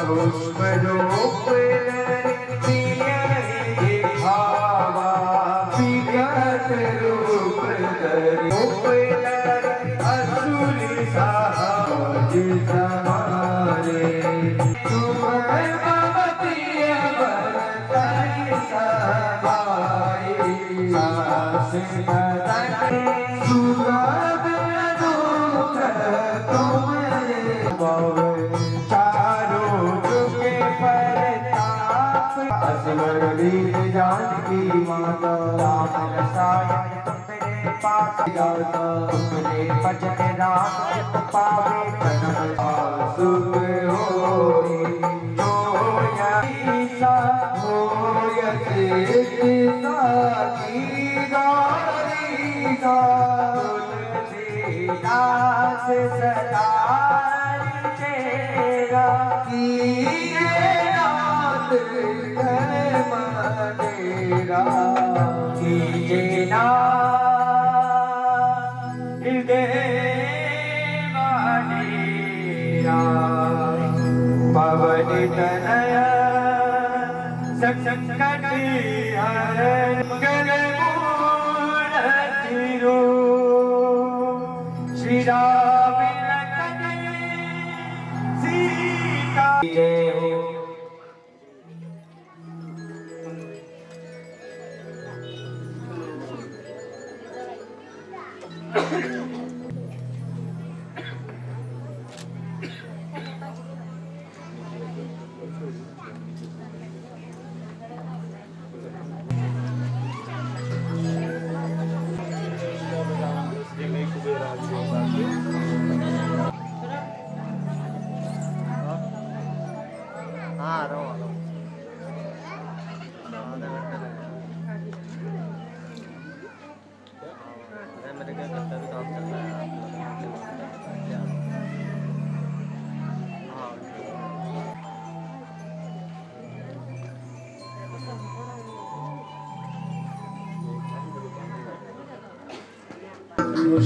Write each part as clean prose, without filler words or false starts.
सूक्ष्म रूप दिखावा विकट रूप असुर साहज समारे तुम भगवतीय बरतन समाई सास सुगध दुख तुम्हारे असवर वीर जानकी माता राम रसायन तुम्हारे पास जाता तुम्हारे भजन राम चित पावे जन्म सुख होए जो यीसा होयते साकी गारी दास सदाई तेरा की मेरा कीजना हृदय मानेरा पवन तनय संकट हरण गगन श्री राम लखन सीता जय हो।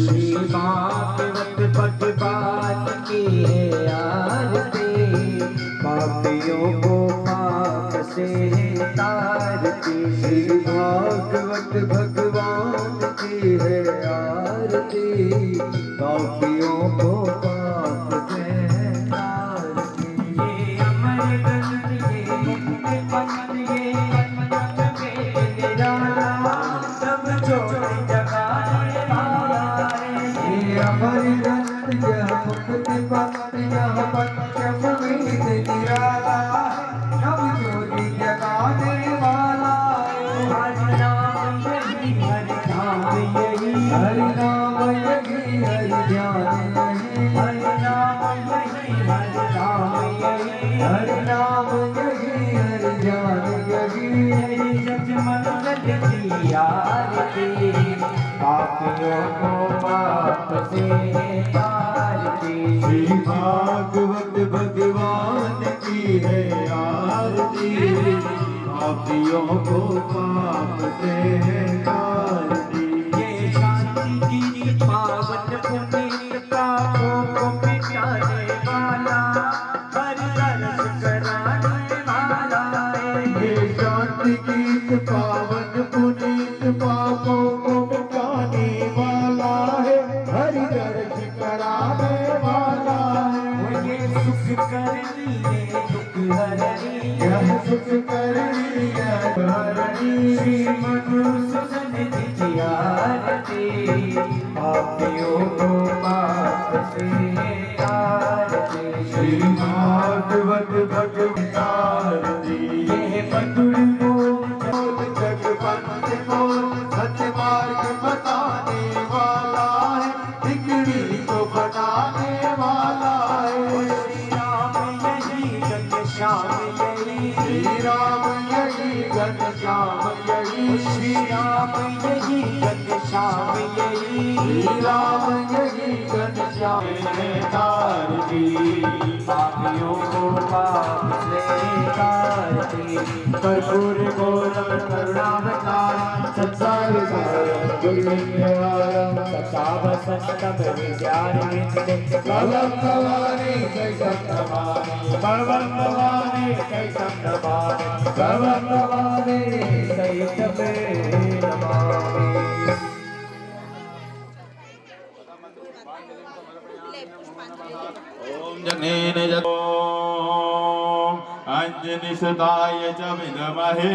श्री भागवत भगवान की है आरती पापियों को पाप से तारती श्री भागवत भगवान की है आरती पापियों को पाप से तारती ये अमर ग्रंथ ये मुक्ति पथ ये निराला सब जोड़ जगाने अमर ग्रंथ यह मुक्ति पथ यह पंचम वेद निराला नव ज्योति जगाने वाला हरि नाम यही हरि धाम यही हरि नाम यही हरि ध्यान यही हरि नाम यही हरि धाम यही हरि नाम यही हरि ध्यान यही यही सच मंगल की आरती पापियों को पाप से तारती श्री भागवत भगवान की है आरती पापियों को पाप से तारती ये शांति की पावन पुनीत पापों को मिटाने वाला हर दर्श कराने वाला ये शांति गीत पावन पुनीत पापों को मिटाने वाला है हरि दर्श कराने वाला है ये सुख करनी है दुख हरनी यह सुख करनी है हरणी श्री मधुसूदन की आरती पापियों को पाप से तारती श्री भागवत भगवतार ये मधुर बोल जगवंत को सत्य मार्ग बताने वाला है बिगड़ी को बनाने वाला है श्री राम यही घनश्याम यही श्री राम यही घनश्याम यही श्री राम यही घनश्याम यही श्री राम यही घनश्याम तारती पापियों को पाप से तारती कर्पूर गोलम करुणावतार संसार सार वैकुण्ठवारं तथा वसन्तं विद्यारविन्दे भवं भवानी कैतं नमामि भवं भवानी कैतं नमामि भवं भवानी कैतं नमामि जनेन अंजनिसुताय च विद्महे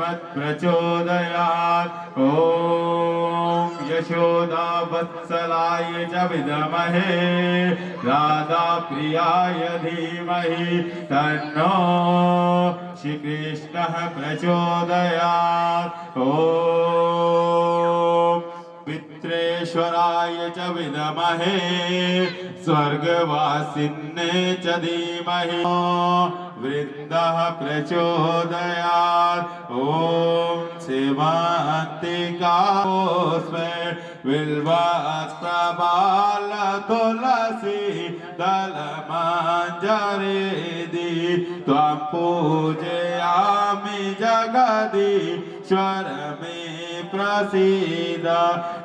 मत्प्रचोदयात् ॐ यशोदावत्सलाय च विद्महे राधाप्रियाय धीमहि तन्नो श्रीकृष्णः प्रचोदयात् ॐ पित्रेश्वराय च विद्महे स्वर्गवासिन्ने च धीमहि वृन्दः प्रचोदयात् ॐ सेवान्तिकास्मै बिल्वप्रबाल तुलसी दलमञ्जरेदि त्वां पूजयामि जगदीश्वर मे प्रसीद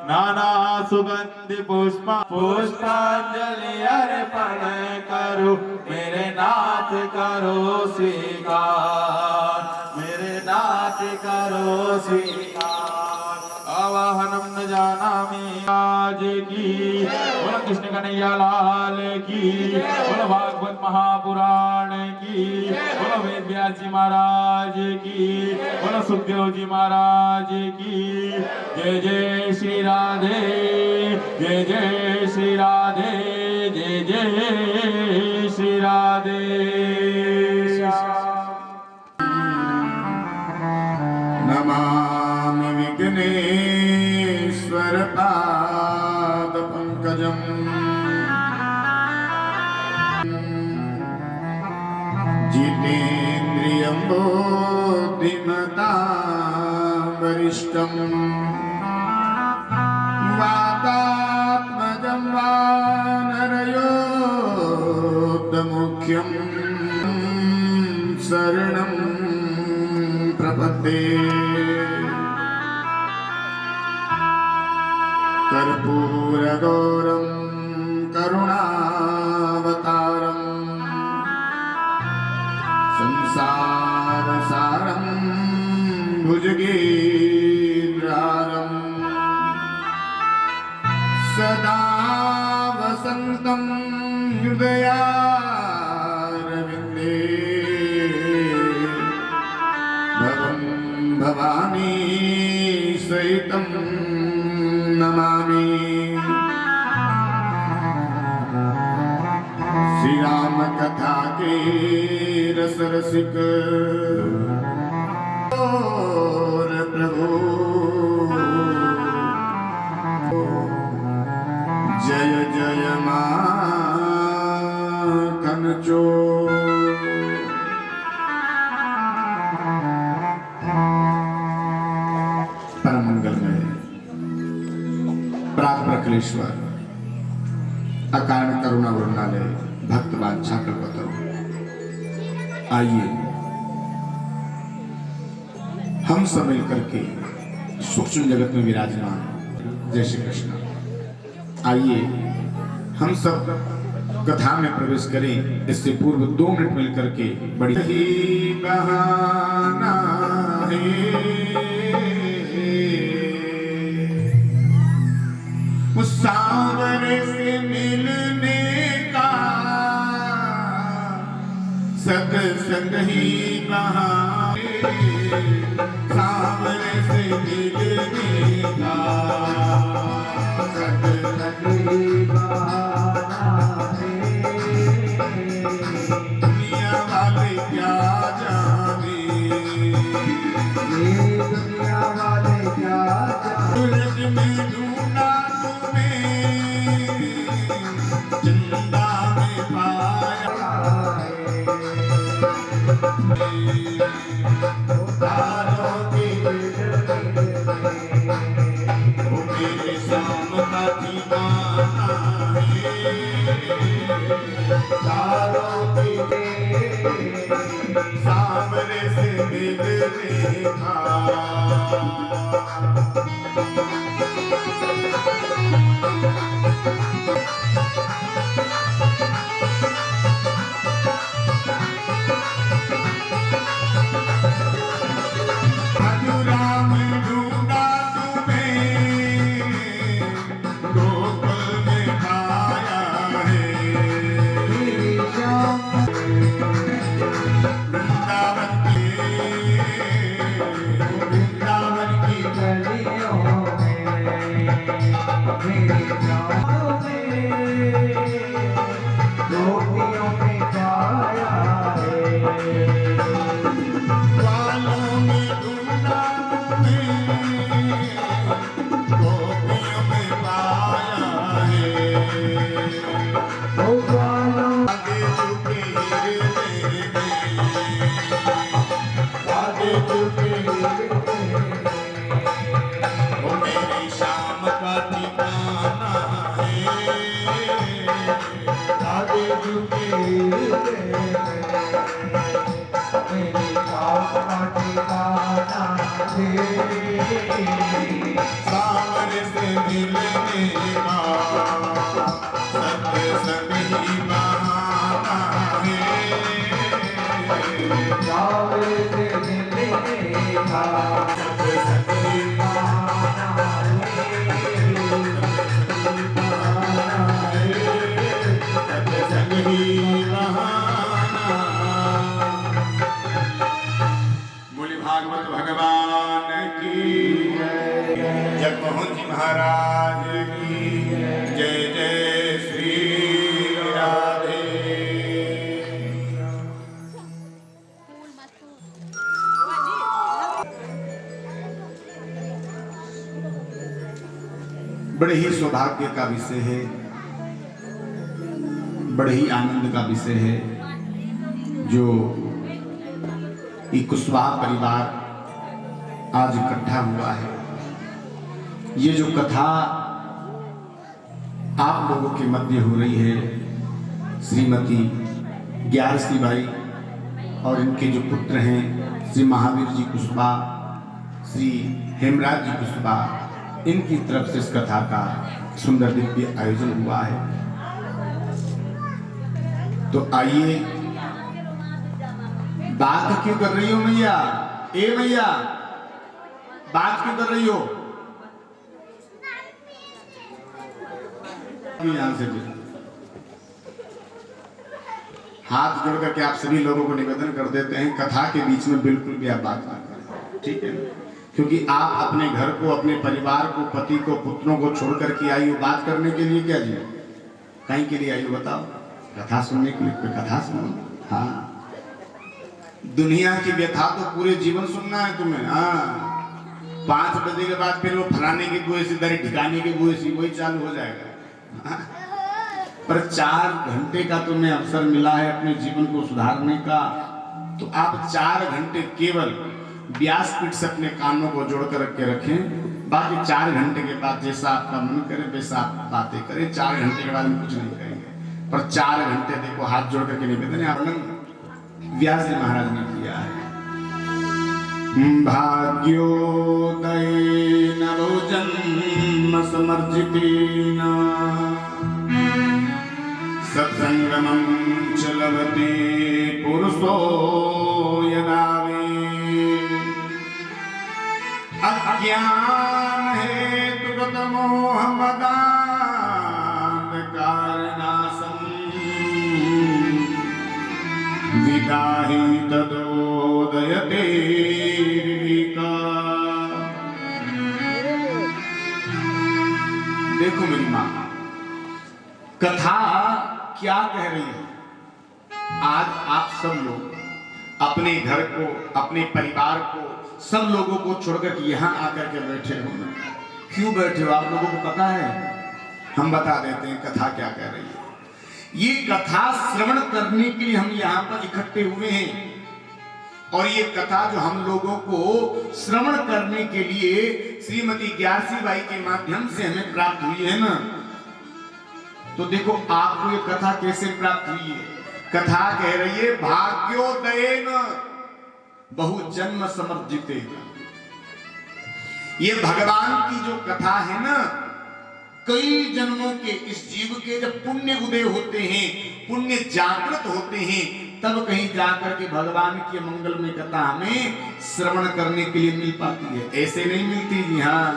नाना सुगंधि पुष्पांजलि अर्पण करो मेरे नाथ करो स्वीकार मेरे नाथ करो स्वीकार आवाहनम न जानामि आज की बोलो कृष्ण कन्हैया लाल की बोलो भागवत महापुराण की बोलो वेद व्यास जी महाराज की बोलो सुखदेव जी महाराज की जय जय श्री राधे जय जय श्री राधे जय जय श्री राधे नमामि विघ्नेश्वर पादपङ्कजम् जितेन्द्रियं बुद्धिमतां वरिष्ठम् वातात्मजं वानरयोद्धमुख्यं शरणं प्रपद्ये कर्पूरगौरं करुणावतारं संसारसारं भुजगेन्द्रहारं सदा वसन्तं हृदयारविन्दे भवं भवानी सहितं नमामि श्री राम कथा के रस रसिक और प्रभु जय जय माखन चोर परम मंगलमय प्राकलेश्वर अकारण करुणा वरुणालय भक्तवान छात्र करो आइए हम सब मिल करके सूक्ष्म जगत में विराजमान जय श्री कृष्ण। आइए हम सब कथा में प्रवेश करें। इससे पूर्व 2 मिनट मिल करके बड़ी ही बहाना है उस सांवरे से मिलने का सत्संग ही बहाने सांवरे से मिलने का सत्संग ही बहाना है दुनिया वाले क्या जाने ये दुनिया वाले क्या जाने में ढूंढा चंदा में पाया तारों की मेरे शाम का दीवाना गोपियों में पाया है। ग्वालों में ढूंढा तुम्हें, गोपियों में पाया है। ओ ग्वालों आगे झुके हृदय में, आगे झुके वो मेरी शाम का ठिकाना है। आगे झुके मेरी शाम का ठिकाना है। सामने से मिलने का सत्संग ही बहाना है। सामने से मिलने का सत्संग ही बहाना है। सत्संग ही बहाना। बोले भागवत भगवान की जगमोहन जी महाराज की जय जय श्री राधे। बड़े ही सौभाग्य का विषय है, बड़े ही आनंद का विषय है जो ये कुशवाहा परिवार आज इकट्ठा हुआ है। ये जो कथा आप लोगों के मध्य हो रही है, श्रीमती ग्यारसी बाई और इनके जो पुत्र हैं श्री महावीर जी कुशवाहा, श्री हेमराज जी कुशवाहा, इनकी तरफ से इस कथा का सुंदर दिव्य आयोजन हुआ है। तो आइए, बात क्यों कर रही हो मैया? ए मैया, बात क्यों कर रही हो? यहां से भी हाथ जोड़ करके आप सभी लोगों को निवेदन कर देते हैं, कथा के बीच में बिल्कुल भी आप बात ना करें, ठीक है? क्योंकि आप अपने घर को, अपने परिवार को, पति को, पुत्रों को छोड़ करके आई हो बात करने के लिए। क्या जी, कहीं के लिए आई हो बताओ? कथा सुनने के लिए। कोई कथा सुनो। हाँ, दुनिया की व्यथा तो पूरे जीवन सुनना है तुम्हें। हाँ, 5 बजे के बाद फिर वो फलाने की बुए सी, दरी ठिकाने की बुए सी, वही चालू हो जाएगा। हाँ? पर 4 घंटे का तुम्हें अवसर मिला है अपने जीवन को सुधारने का, तो आप 4 घंटे केवल व्यासपीठ से अपने कानों को जोड़ कर के रखें। बाकी 4 घंटे के बाद जैसा आपका मन करे वैसा आप बातें करें। 4 घंटे के बाद हम कुछ नहीं करेंगे, पर 4 घंटे देखो हाथ जोड़ करके निवेदन है व्यास जी महाराज ने किया है। भाग्योदय नवो जन्म समर्जितेन सत्संगमं चलवते पुरुषो यदा वे अज्ञान हेतु गत मोह मदान्धकारनाशम् विदाहि तदोदयते विवेका। देखो मेरी माँ, कथा क्या कह रही है? आज आप सब लोग अपने घर को, अपने परिवार को, सब लोगों को छोड़कर यहाँ आकर के बैठे हो। क्यों बैठे हो आप लोगों को पता है? हम बता देते हैं कथा क्या कह रही है। ये कथा श्रवण करने के लिए हम यहाँ पर इकट्ठे हुए हैं, और ये कथा जो हम लोगों को श्रवण करने के लिए श्रीमती ग्यारसी बाई के माध्यम से हमें प्राप्त हुई है ना, तो देखो आपको ये कथा कैसे प्राप्त हुई है। कथा कह रही है भाग्योदयेन बहुजन्म समर्जितेन। ये भगवान की जो कथा है ना, कई जन्मों के इस जीव के जब पुण्य उदय होते हैं, पुण्य जागृत होते हैं, तब कहीं जाकर के भगवान की मंगलमय कथा हमें श्रवण करने के लिए मिल पाती है। ऐसे नहीं मिलती जी। हाँ,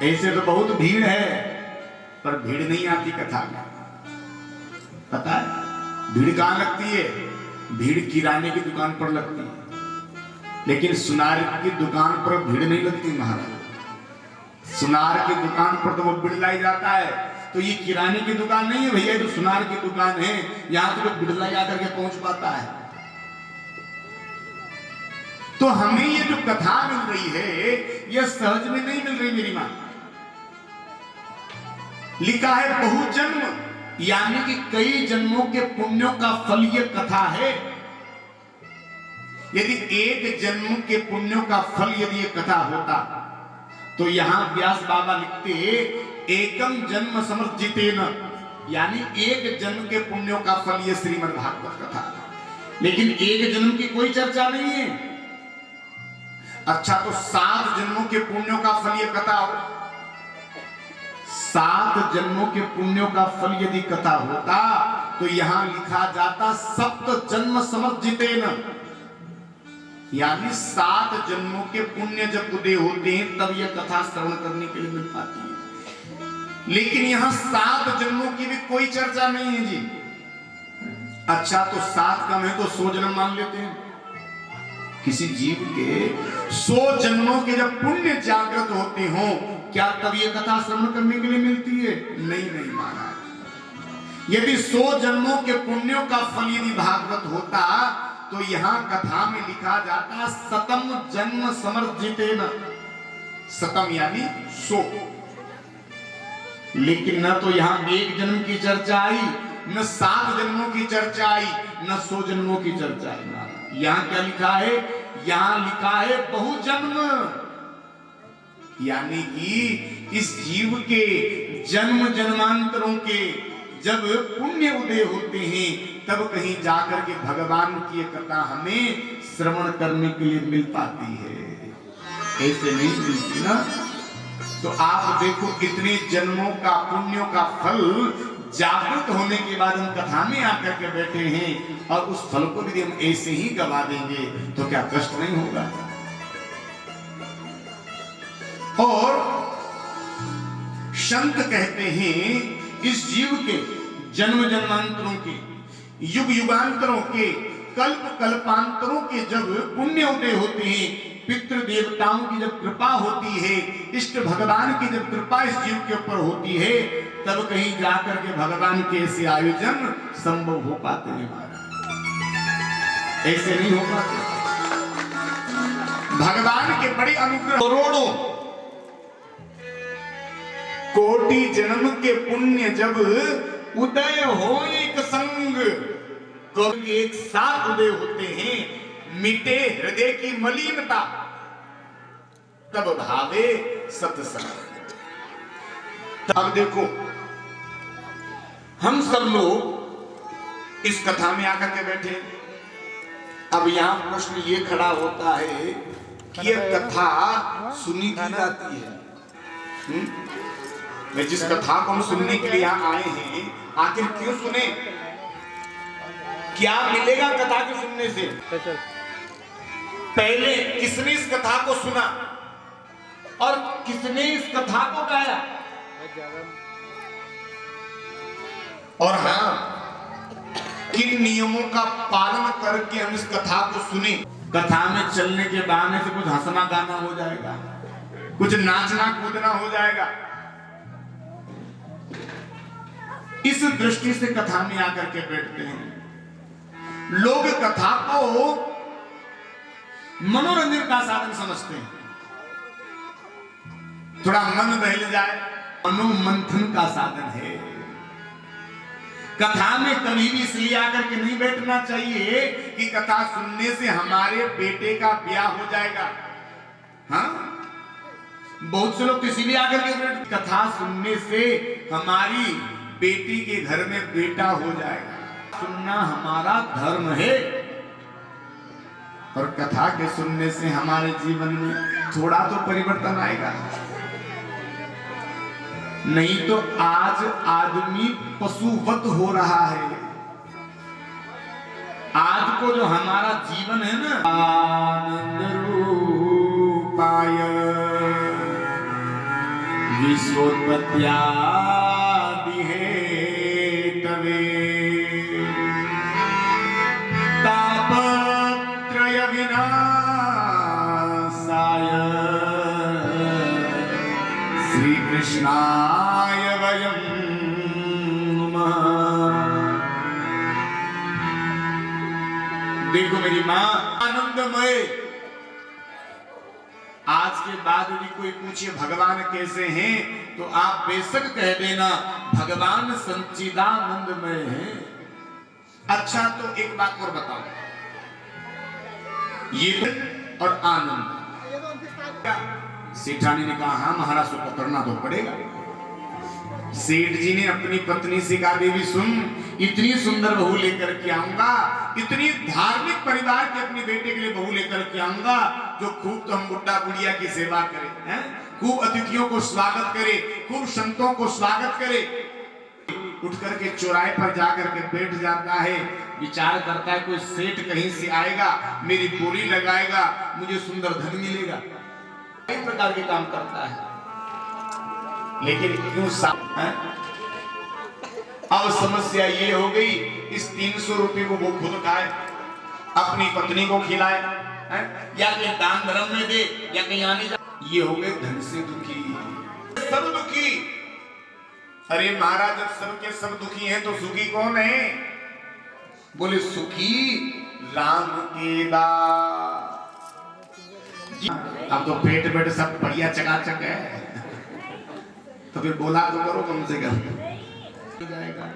ऐसे तो बहुत भीड़ है, पर भीड़ नहीं आती कथा में। पता है भीड़ कहां लगती है? भीड़ किराने की दुकान पर लगती है, लेकिन सुनार की दुकान पर भीड़ नहीं लगती महाराज। सुनार की दुकान पर तो वो भीड़ लाई जाता है, तो तो ये किराने की दुकान नहीं है भैया, तो सुनार की दुकान है, यहां तो बिड़ला जाकर के पहुंच पाता है। तो हमें ये जो कथा मिल रही है यह सहज में नहीं मिल रही मेरी मां। लिखा है बहुजन्म, यानी कि कई जन्मों के पुण्यों का फल यह कथा है। यदि एक जन्म के पुण्यों का फल यदि यह कथा होता तो यहां व्यास बाबा लिखते एकम जन्म समर्जितेन, यानी एक जन्म के पुण्यों का फल यह श्रीमद् भागवत कथा। लेकिन एक जन्म की कोई चर्चा नहीं है। अच्छा, तो 7 जन्मों के पुण्यों का फल यह कथा हो, 7 जन्मों के पुण्यों का फल यदि कथा होता तो यहां लिखा जाता सप्त जन्म समर्जितेन, यानी 7 जन्मों के पुण्य जब उदय होते हैं तब यह कथा श्रवण करने के लिए मिल पाती है। लेकिन यहां 7 जन्मों की भी कोई चर्चा नहीं है जी। अच्छा, तो 7 कम है तो 100 जन्म मान लेते हैं। किसी जीव के 100 जन्मों के जब पुण्य जागृत होते हो, क्या तब यह कथा श्रवण करने के लिए मिलती है? नहीं, नहीं महाराज। यदि 100 जन्मों के पुण्यों का फल यदि भागवत होता तो यहां कथा में लिखा जाता सतम जन्म समर्जितेन, सतम यानी 100। लेकिन न तो यहां एक जन्म की चर्चा आई, न 7 जन्मों की चर्चा आई, न 100 जन्मों की चर्चा आई। यहां क्या लिखा है? यहां लिखा है बहुजन्म, यानी कि इस जीव के जन्म जन्मांतरों के जब पुण्य उदय होते हैं तब कहीं जाकर के भगवान की कथा हमें श्रवण करने के लिए मिल पाती है, ऐसे नहीं मिलती ना। तो आप देखो कितने जन्मों का पुण्यों का फल जागृत होने के बाद हम कथा में आकर के बैठे हैं और उस फल को भी हम ऐसे ही गवा देंगे तो क्या कष्ट नहीं होगा? और संत कहते हैं इस जीव के जन्म जन्मांतरों के, युग युगांतरों के, कल्प कल्पांतरों के जब पुण्य उदय होते हैं, पितृ देवताओं की जब कृपा होती है, इष्ट भगवान की जब कृपा इस जीव के ऊपर होती है, तब कहीं जाकर के भगवान के ऐसे आयोजन संभव हो पाते हैं महाराज, ऐसे नहीं हो पाते। भगवान के बड़े अनुग्रह, करोड़ों कोटि जन्म के पुण्य जब उदय हो एक संग, कभी एक साथ उदय होते हैं, मिटे हृदय की मलिनता, तब भावे सत्संग। अब देखो हम सब लोग इस कथा में आकर के बैठे। अब यहां प्रश्न ये खड़ा होता है कि यह कथा सुनी की जाती है। मैं जिस कथा को हम सुनने के लिए यहां आए हैं, आखिर क्यों सुने? क्या मिलेगा कथा के सुनने से? पहले किसने इस कथा को सुना और किसने इस कथा को गाया? और हाँ, किन नियमों का पालन करके हम इस कथा को सुने? कथा में चलने के बहाने से कुछ हंसना गाना हो जाएगा, कुछ नाचना कूदना हो जाएगा। इस दृष्टि से कथा में आकर के बैठते हैं। लोग कथा को मनोरंजन का साधन समझते हैं, थोड़ा मन बहल जाए, मनोमंथन का साधन है। कथा में कभी भी इसलिए आकर के नहीं बैठना चाहिए कि कथा सुनने से हमारे बेटे का ब्याह हो जाएगा। हाँ, बहुत से लोग तो इसीलिए आकर के बैठ, कथा सुनने से हमारी बेटी के घर में बेटा हो जाएगा। सुनना हमारा धर्म है और कथा के सुनने से हमारे जीवन में थोड़ा तो परिवर्तन आएगा। नहीं तो आज आदमी पशुवत हो रहा है। आज को जो हमारा जीवन है ना, आनंद रूपाय विश्वोत्पत्त्या तापत्रय विनाशाय श्री कृष्णाय वयम् देखो मेरी माँ आनंदमय। आज के बाद यदि कोई पूछे भगवान कैसे हैं तो आप बेशक कह देना भगवान संचिदानंदमय हैं। अच्छा तो एक बात और बताओ, ये तो और आनंद। सेठानी ने कहा हाँ महाराज को पकड़ना तो पड़ेगा। सेठ जी ने अपनी पत्नी से कहा देवी सुन, इतनी सुंदर बहू लेकर के आऊंगा, इतनी धार्मिक परिवार के अपने बेटे के लिए बहू लेकर के आऊंगा जो खूब तो हम बुढ़ा बुढ़िया की सेवा करे, हैं? खूब अतिथियों को स्वागत करे, खूब संतों को स्वागत करे। उठ करके चौराहे पर जाकर के बैठ जाता है, विचार करता है कोई सेठ कहीं से आएगा, मेरी बोली लगाएगा, मुझे सुंदर धन मिलेगा। कई प्रकार के काम करता है, लेकिन क्यों अब समस्या ये हो गई, इस 300 रुपए को वो खुद खाए, अपनी पत्नी को खिलाए, या कहीं दान धर्म में दे, या कहीं आने जा। ये हो गए धन से दुखी, सब दुखी। अरे महाराज जब सबके सब दुखी हैं तो सुखी कौन है? बोले सुखी राम के दास। अब तो पेट पेट सब बढ़िया चकाचक है, तो फिर बोला तो करो कम से कम। जाएगा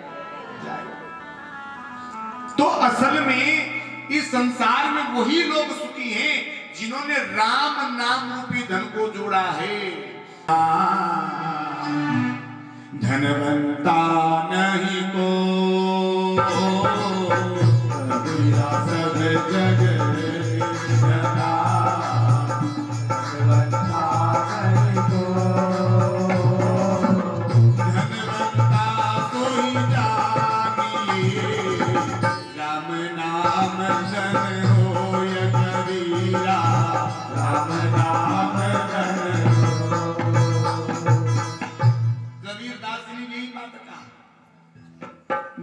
जाएगा। तो असल में इस संसार में वही लोग सुखी हैं जिन्होंने राम नाम रूपी धन को जोड़ा है। धनवंता नहीं तो सब जग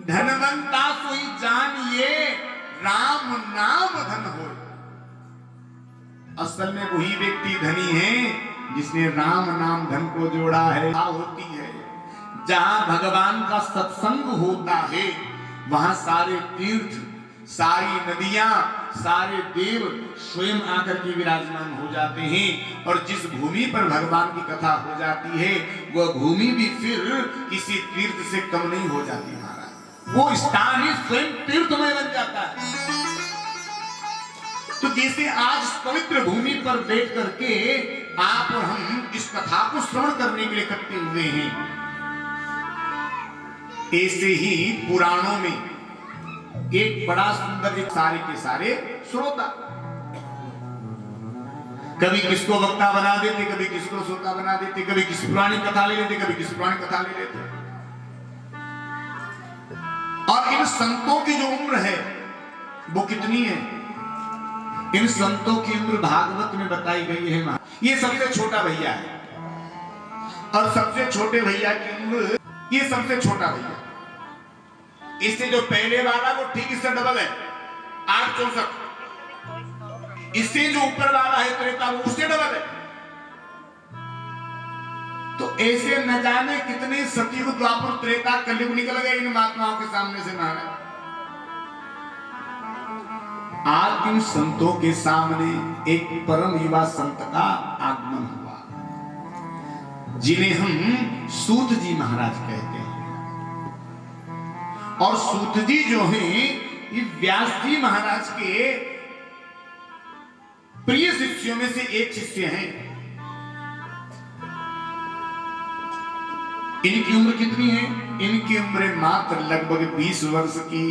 धनवंता सोई जानिए राम नाम धन हो। असल में वही व्यक्ति धनी है जिसने राम नाम धन को जोड़ा है। होती है जहां भगवान का सत्संग होता है वहां सारे तीर्थ, सारी नदियां, सारे देव स्वयं आकर के विराजमान हो जाते हैं। और जिस भूमि पर भगवान की कथा हो जाती है वह भूमि भी फिर किसी तीर्थ से कम नहीं हो जाती महाराज, वो स्थान ही स्वयं तीर्थमय बन जाता है। तो जैसे आज पवित्र भूमि पर बैठ करके आप और हम इस कथा को श्रवण करने के लिए इकट्ठे हुए हैं, ऐसे ही पुराणों में एक बड़ा सुंदर एक सारे के सारे श्रोता, कभी किसको वक्ता बना देते, कभी किसको श्रोता बना देते, कभी किसी पुरानी कथा ले लेते, कभी किसी पुरानी कथा ले लेते। और इन संतों की जो उम्र है वो कितनी है? इन संतों की उम्र भागवत में बताई गई है। ये सबसे छोटा भैया है और सबसे छोटे भैया की उम्र, ये सबसे छोटा भैया, इससे जो पहले वाला वो ठीक इससे डबल है 864। इससे जो ऊपर वाला है त्रेता वो उससे डबल है। तो ऐसे न जाने कितने सतयुग द्वापर त्रेता कलयुग निकल गए इन महात्माओं के सामने से महाराज। आज इन संतों के सामने एक परम युवा संत का आगमन हुआ जिन्हें हम सूत जी महाराज कहते हैं। और सूत जी जो हैं ये व्यास जी महाराज के प्रिय शिष्यों में से एक शिष्य हैं। इनकी उम्र कितनी है? इनकी उम्र मात्र लगभग 20 वर्ष की।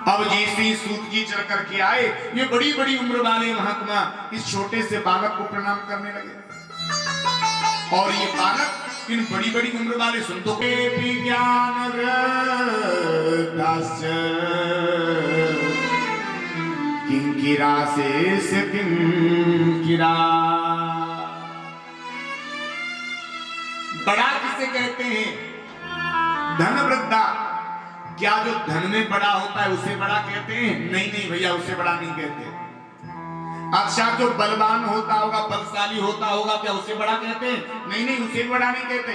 अब जैसे ही सूत जी चल करके आए, ये बड़ी बड़ी उम्र वाले महात्मा इस छोटे से बालक को प्रणाम करने लगे। और ये बालक इन बड़ी बड़ी उम्र वाले संतों के विज्ञान किंकिरा से किंकिरा, बड़ा किसे कहते हैं? धन वृद्धा। क्या जो धन में बड़ा होता है उसे बड़ा कहते हैं? नहीं नहीं भैया, उसे बड़ा नहीं कहते। अच्छा जो बलवान होता होगा, बलशाली होता होगा, क्या उसे बड़ा कहते हैं? नहीं नहीं, उसे बड़ा नहीं कहते।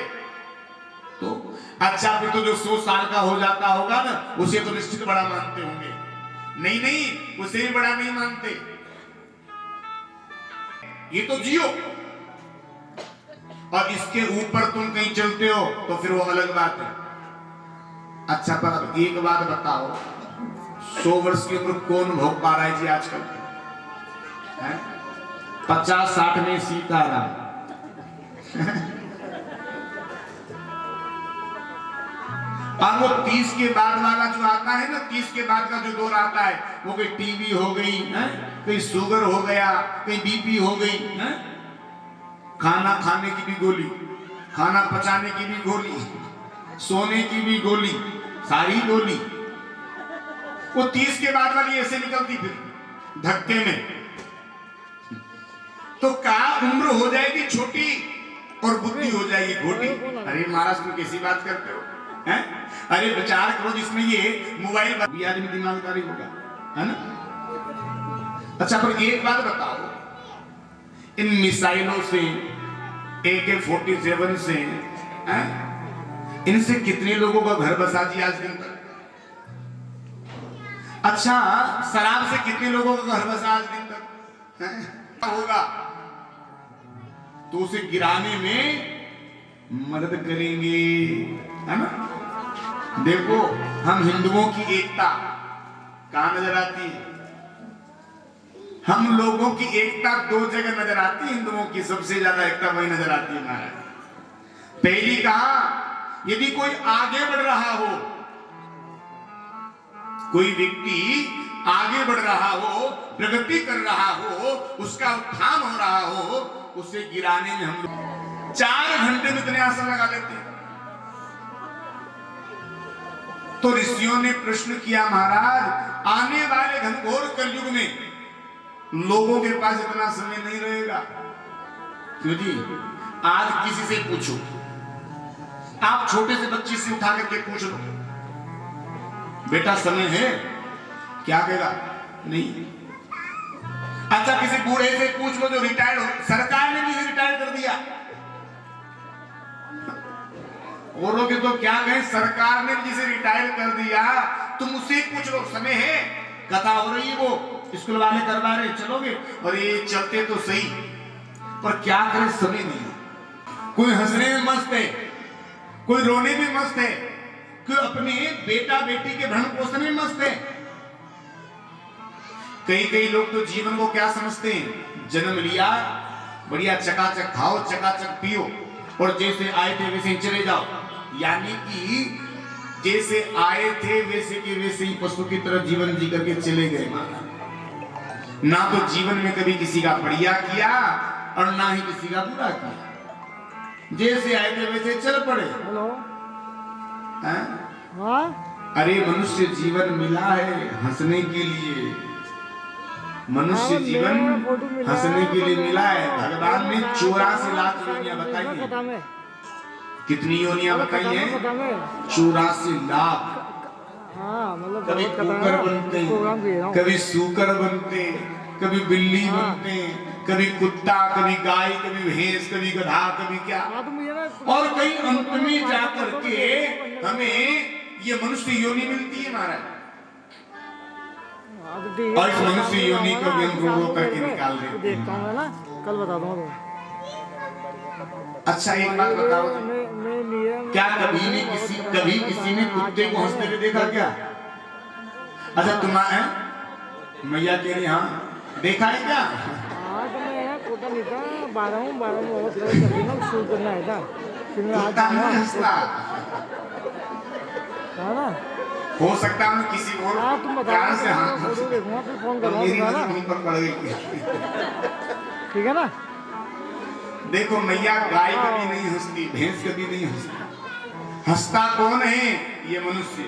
तो अच्छा फिर तो जो 100 साल का हो जाता होगा ना, उसे तो निश्चित बड़ा मानते होंगे। नहीं नहीं, उसे भी बड़ा नहीं मानते। ये तो जियो, और इसके ऊपर तुम कहीं चलते हो तो फिर वो अलग बात है। अच्छा, पर एक बात बताओ, 100 वर्ष की उम्र कौन भोग पा रहा है जी आजकल? 50-60 में सीताराम। और वो 30 के बाद वाला जो आता है ना, 30 के बाद का जो दौर आता है, वो कोई टीबी हो गई है, कोई शुगर हो गया, कोई बीपी हो गई है, खाना खाने की भी गोली, खाना पचाने की भी गोली, सोने की भी गोली, सारी गोली। वो 30 के बाद वाली ऐसे निकलती फिर धक्के में। तो क्या उम्र हो जाएगी छोटी और बुद्धि हो जाएगी घोटी। अरे महाराज, तुम कैसी बात करते हो हैं? अरे विचार करो, जिसमें ये मोबाइल भी आदमी दिमागदारी होगा, है ना? अच्छा, पर एक बात बताओ, इन मिसाइलों से, AK-47 से, इनसे कितने लोगों का घर बसा दिया आज दिन तक? अच्छा, शराब से कितने लोगों का घर बसा आज दिन तक होगा? तो उसे गिराने में मदद करेंगे, है ना? देखो, हम हिंदुओं की एकता कहां नजर आती है? हम लोगों की एकता 2 जगह नजर आती है। हिंदुओं की सबसे ज्यादा एकता वही नजर आती है महाराज। पहली कहा, यदि कोई आगे बढ़ रहा हो, कोई व्यक्ति आगे बढ़ रहा हो, प्रगति कर रहा हो, उसका उत्थान हो रहा हो, उसे गिराने में हम लोग 4 घंटे में इतने आसन लगा देते हैं। तो ऋषियों ने प्रश्न किया, महाराज, आने वाले घनघोर कलयुग में लोगों के पास इतना समय नहीं रहेगा। क्यों जी? आज किसी से पूछो, आप छोटे से बच्चे से उठा करके पूछ लो, बेटा समय है, क्या कहेगा? नहीं। अच्छा, किसी बूढ़े से पूछ लो जो रिटायर्ड हो, सरकार ने भी रिटायर कर दिया, औरों के तो क्या कहें, सरकार ने जिसे रिटायर कर दिया, तुम उससे पूछ लो समय है, कथा हो रही है, वो स्कूल वाले करवा रहे, चलोगे? और ये चलते तो सही, पर क्या करें, समय नहीं। कोई हंसने में मस्त है, कोई रोने में मस्त है, कोई अपने बेटा बेटी के भरण पोषण में मस्त है। कई लोग तो जीवन को क्या समझते हैं, जन्म लिया, बढ़िया चकाचक खाओ, चकाचक पियो, और जैसे आए थे वैसे ही चले जाओ। यानी कि जैसे आए थे वैसे के वैसे ही पशु की तरह जीवन जी करके चले गए। ना तो जीवन में कभी किसी का बढ़िया किया और ना ही किसी का बुरा किया, जैसे आए थे वैसे चल पड़े। हेलो, अरे मनुष्य जीवन मिला है हंसने के लिए, मनुष्य जीवन हंसने के लिए मिला है। भगवान ने 84 लाख योनियां बताई हैं। कितनी योनियां बताई हैं? 84 लाख। कभी कुकर बनते, कभी सूकर बनते, कभी बिल्ली बनते, कभी कुत्ता, कभी गाय, कभी भैंस, कभी गधा, कभी क्या, और कहीं अंत में जाकर के हमें ये मनुष्य योनि मिलती है महाराज। और इस मनुष्य योनि को भी हम रो करके निकाल देते हैं। ना, कल बता दूंगा। अच्छा, एक बात बताओ, क्या कभी किसी ने कुत्ते को हंसते हुए देखा क्या? अच्छा, तुम्हारे मैया के लिए हाँ देखा है क्या? कोटा नहीं था, 12 में और शुरू करना है था, फिर मैं आज ना हो सकता है किसी और कारण से हाँ फोटो देखूंगा, फिर फोन करूंगा ना, ठीक है ना? देखो, मैया गाय कभी नहीं हंसती, भैंस कभी नहीं हंसती, हंसता कौन है? ये मनुष्य।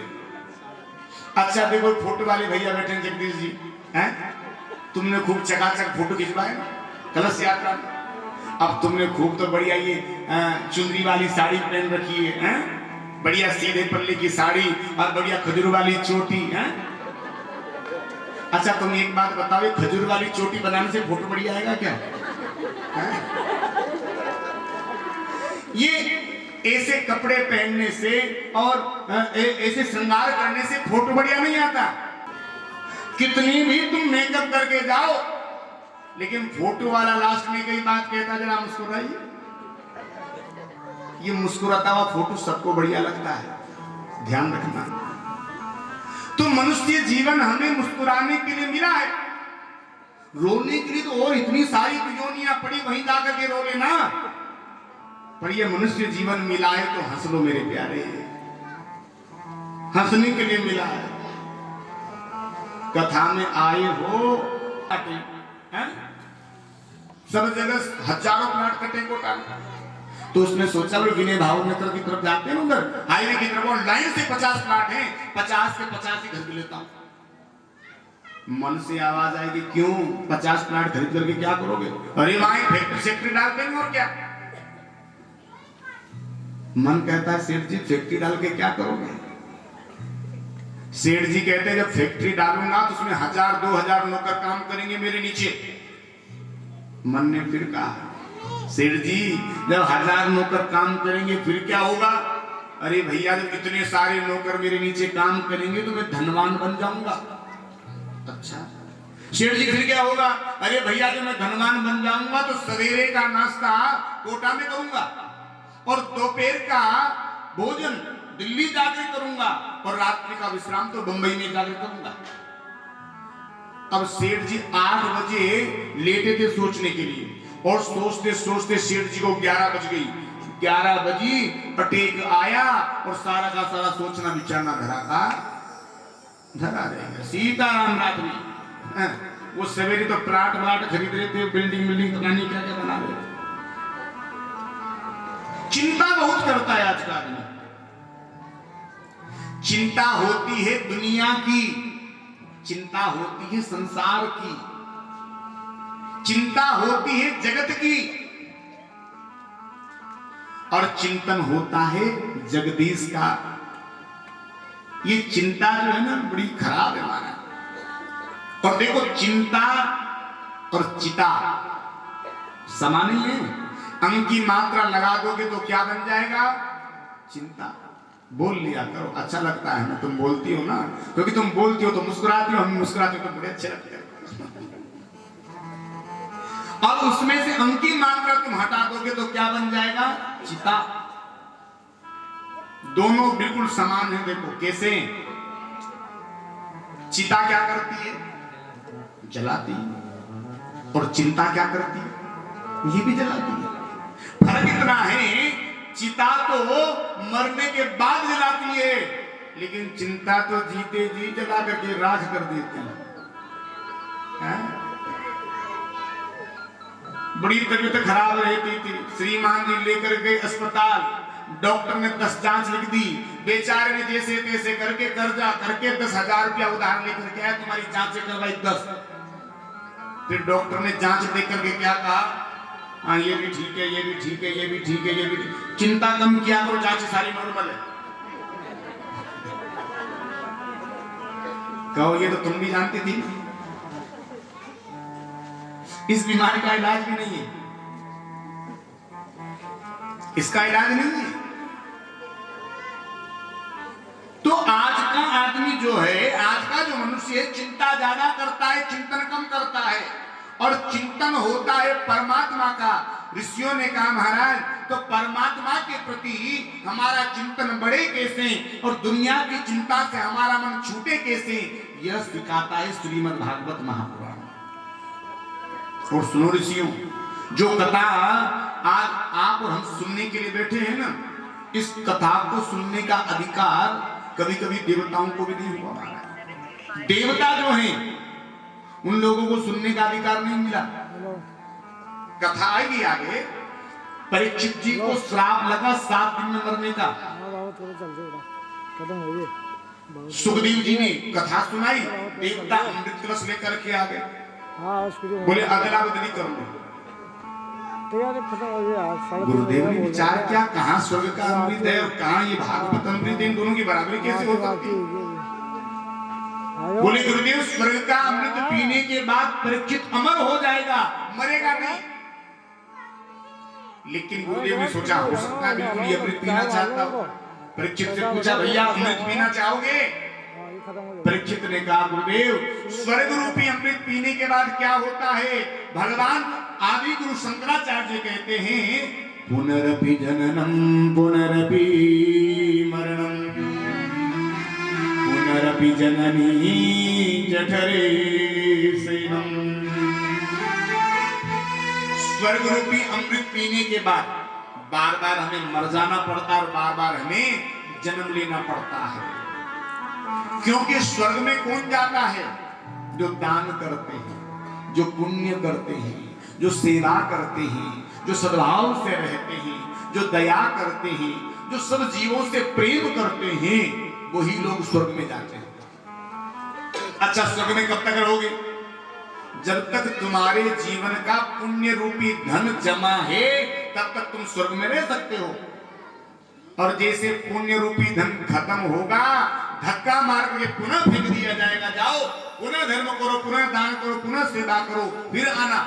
अच्छा देखो, फोटो वाले भैया बैठे हैं जगदीश जी, हैं? तुमने खूब चकाचक फोटो खिंचवाए कलश यात्रा। अब तुमने खूब तो बढ़िया ये चुनरी वाली साड़ी पहन रखी है, हैं? बढ़िया सीधे पल्ले की साड़ी और बढ़िया खजूर वाली चोटी, हैं? अच्छा, तुम एक बात बताओ, खजूर वाली चोटी बनाने से फोटो बढ़िया आएगा क्या? ये ऐसे कपड़े पहनने से और ऐसे श्रृंगार करने से फोटो बढ़िया नहीं आता। कितनी भी तुम मेकअप करके जाओ, लेकिन फोटो वाला लास्ट में कई बात कहता, जरा मुस्कुराइए। ये मुस्कुराता हुआ फोटो सबको बढ़िया लगता है, ध्यान रखना। तो मनुष्य जीवन हमें मुस्कुराने के लिए मिला है, रोने के लिए तो और इतनी सारी योनियां पड़ी, वहीं जाकर के रो लेना। पर ये मनुष्य जीवन मिला है तो हंस लो मेरे प्यारे, हंसने के लिए मिला है। कथा में आए हो, हैं? सब जगह हजारों प्लाट कटे कोटा, तो उसने सोचा वो विनय भाव नगर की तरफ जाते हैं उधर हाईवे की तरफ, और लाइन से 50 प्लाट हैं, 50 के 50 ही खरीद लेता हूं। मन से आवाज आएगी, क्यों 50 प्लाट खरीद करके क्या करोगे? अरे वहां फैक्ट्री डाल देंगे और क्या। मन कहता है सेठ जी फैक्ट्री डाल के क्या करोगे? सेठ जी कहते हैं जब फैक्ट्री डालूंगा तो उसमें 1000-2000 नौकर काम करेंगे मेरे नीचे। मन ने फिर कहा सेठ जी जब 1000 नौकर काम करेंगे फिर क्या होगा? अरे भैया जब इतने सारे नौकर मेरे नीचे काम करेंगे तो मैं धनवान बन जाऊंगा। अच्छा सेठ जी फिर क्या होगा? अरे भैया जब मैं धनवान बन जाऊंगा तो सवेरे का नाश्ता कोटा में करूंगा और दोपहर का भोजन दिल्ली जाकर करूंगा और रात्रि का विश्राम तो बंबई में जाकर करूंगा। अब सेठ जी 8 बजे लेटे थे सोचने के लिए, और सोचते सोचते सेठ जी को 11 बज गई। 11 बजी अटैक आया और सारा का सारा सोचना विचारना धरा रहेगा। सीताराम रात में वो सवेरे तो प्लाट व्लाट खरीद रहे थे, बिल्डिंग पता नहीं क्या क्या बना रहे थे। चिंता बहुत करता है आज का आदमी। चिंता होती है दुनिया की, चिंता होती है संसार की, चिंता होती है जगत की, और चिंतन होता है जगदीश का। ये चिंता जो है ना बड़ी खराब है हमारा। और देखो चिंता और चिता समान ही है। अंक की मात्रा लगा दोगे तो क्या बन जाएगा? चिंता। बोल लिया करो, अच्छा लगता है ना, तुम बोलती हो ना, क्योंकि तुम बोलती हो तो मुस्कुराती हो, हम मुस्कुराते हो तो बड़े अच्छे लगते हैं। और उसमें से अंक की मात्रा तुम हटा दोगे तो क्या बन जाएगा? चिता। दोनों बिल्कुल समान है। देखो कैसे, चिता क्या करती है? जलाती, और चिंता क्या करती है? ये भी जलाती है। फर्क इतना है, चिता तो मरने के बाद जलाती है, लेकिन चिंता तो जीते जी जला करके राख कर देती है। बड़ी तबीयत खराब रहती थी, श्रीमान जी लेकर गए अस्पताल, डॉक्टर ने 10 जांच लिख दी, बेचारे ने जैसे तैसे करके कर्जा करके 10,000 रुपया उधार लेकर के आया, तुम्हारी जांचें करवाई 10। फिर डॉक्टर ने जांच देख करके क्या कहा? हाँ ये भी ठीक है, ये भी ठीक है, ये भी ठीक है, ये भी ठीक। चिंता कम किया करो, जांच सारी नॉर्मल है। कहो ये तो तुम भी जानती थी। इस बीमारी का इलाज भी नहीं है, इसका इलाज नहीं है। तो आज का आदमी जो है, आज का जो मनुष्य है, चिंता ज्यादा करता है, चिंतन कम करता है। और चिंतन होता है परमात्मा का। ऋषियों ने कहा महाराज तो परमात्मा के प्रति हमारा चिंतन बढ़े कैसे और दुनिया की चिंता से हमारा मन छूटे कैसे, यह सिखाता है श्रीमद् भागवत महापुराण। और सुनो ऋषियों, जो कथा आज आप और हम सुनने के लिए बैठे हैं ना, इस कथा को सुनने का अधिकार कभी कभी देवताओं को भी नहीं हुआ। देवता जो हैं उन लोगों को सुनने का अधिकार नहीं मिला। कथा आएगी आगे, परीक्षित जी को श्राप लगा 7 दिन में मरने का। सुखदेव जी ने कथा सुनाई, देवता अमृत रस लेकर के आ गए, बोले अदला बदली कर लो। गुरुदेव ने विचार किया, कहाँ स्वर्ग का अमृत है और कहाँ ये भागवत अमृत है, इन दोनों की बराबरी कैसे हो सकती है? बोले गुरुदेव स्वर्ग का अमृत पीने के बाद परीक्षित अमर हो जाएगा, मरेगा नहीं। लेकिन गुरुदेव ने सोचा हो सकता है बिल्कुल ये अमृत पीना चाहता हूं। परीक्षित से पूछा भैया अमृत पीना चाहोगे? खत्म हो जाएगा। परीक्षित ने कहा गुरुदेव स्वर्ग रूपी अमृत पीने के बाद क्या होता है? भगवान आदि गुरु शंकराचार्य कहते हैं पुनरपि जननम पुनरपि मरणम पुनरपि जननी जठरे शयनम। स्वर्ग रूपी अमृत पीने के बाद बार बार हमें मर जाना पड़ता है और बार बार हमें जन्म लेना पड़ता है। क्योंकि स्वर्ग में कौन जाता है? जो दान करते हैं, जो पुण्य करते हैं, जो सेवा करते हैं, जो सद्भाव से रहते हैं, जो दया करते हैं, जो सब जीवों से प्रेम करते हैं, वही लोग स्वर्ग में जाते हैं। अच्छा, स्वर्ग में कब तक रहोगे? जब तक तुम्हारे जीवन का पुण्य रूपी धन जमा है तब तक तुम स्वर्ग में रह सकते हो। और जैसे पुण्य रूपी धन खत्म होगा, धक्का मार के पुनः फेंक दिया जाएगा, जाओ पुनः धर्म करो, पुनः दान करो, पुनः सेवा करो, फिर आना।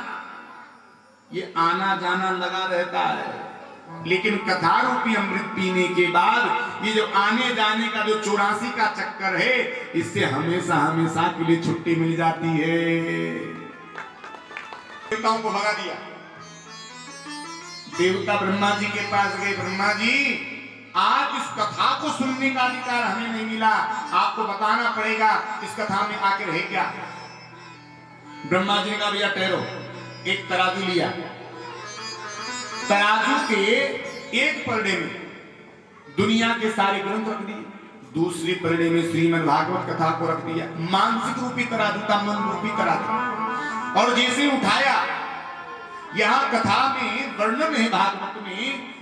ये आना जाना लगा रहता है। लेकिन कथा रूपी अमृत पीने के बाद ये जो आने जाने का जो 84 का चक्कर है, इससे हमेशा हमेशा के लिए छुट्टी मिल जाती है। देवताओं को भगा दिया। देवता ब्रह्मा जी के पास गए, ब्रह्मा जी आज इस कथा को सुनने का अधिकार हमें नहीं मिला, आपको बताना पड़ेगा इस कथा में आखिर है क्या। ब्रह्मा जी ने कहा भैया ठहरो, एक तराजू लिया, तराजू के एक परडे में दुनिया के सारे ग्रंथ रख दिए, दूसरी परडे में श्रीमद् भागवत कथा को रख दिया। मानसिक रूपी तराजू था, मन रूपी तराजू। और जैसे उठाया, यहां कथा में वर्णन है भागवत में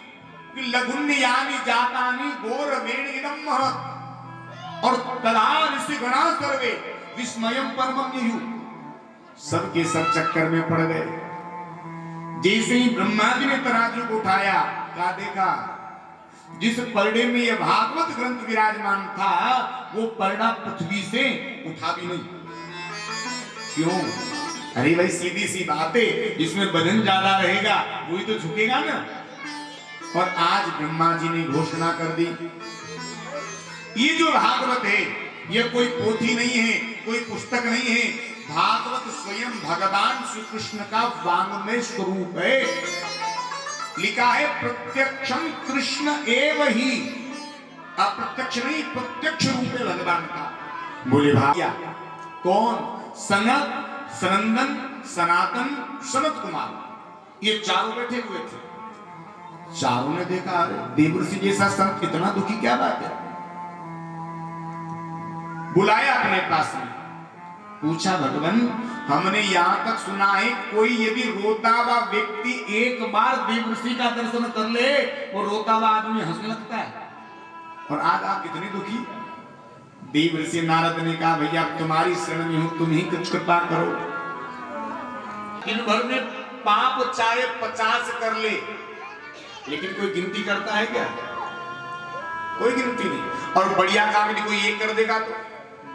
कि लघुन्यानि जातानि घोर वेणिदम महत् और तदा ऋषि गणा सर्वे विस्मयम परमं ययु। सबके सब चक्कर में पड़ गए। जैसे ही ब्रह्मा जी ने तराजू को उठाया, क्या देखा? जिस परडे में यह भागवत ग्रंथ विराजमान था, वो परडा पृथ्वी से उठा भी नहीं। क्यों? अरे भाई सीधी सी बात है, जिसमें वजन ज्यादा रहेगा वही तो झुकेगा ना। और आज ब्रह्मा जी ने घोषणा कर दी, ये जो भागवत है ये कोई पोथी नहीं है, कोई पुस्तक नहीं है, भागवत स्वयं भगवान श्री कृष्ण का वाङ्मय स्वरूप है। लिखा है प्रत्यक्षम कृष्ण एव ही, अप्रत्यक्ष नहीं, प्रत्यक्ष रूप है भगवान का। बोले भाइया कौन? सनत, सनंदन, सनातन, सनत कुमार, ये चारों बैठे हुए थे। चारों ने देखा, अरे देवर्षि जैसा संत इतना दुखी, क्या बात है? बुलाया अपने पास में, पूछा भगवान हमने यहां तक सुना है कोई यदि रोता हुआ व्यक्ति एक बार देवर्षि का दर्शन कर ले, वो रोता हुआ आदमी हंसने लगता है, और आज आप इतने दुखी? देवर्षि नारद ने कहा भैया तुम्हारी शरण में हूं, तुम ही कुछ कृपा करो। दिन भर में पाप चाहे 50 कर ले, लेकिन कोई गिनती करता है क्या? कोई गिनती नहीं। और बढ़िया काम यदि कोई ये कर देगा तो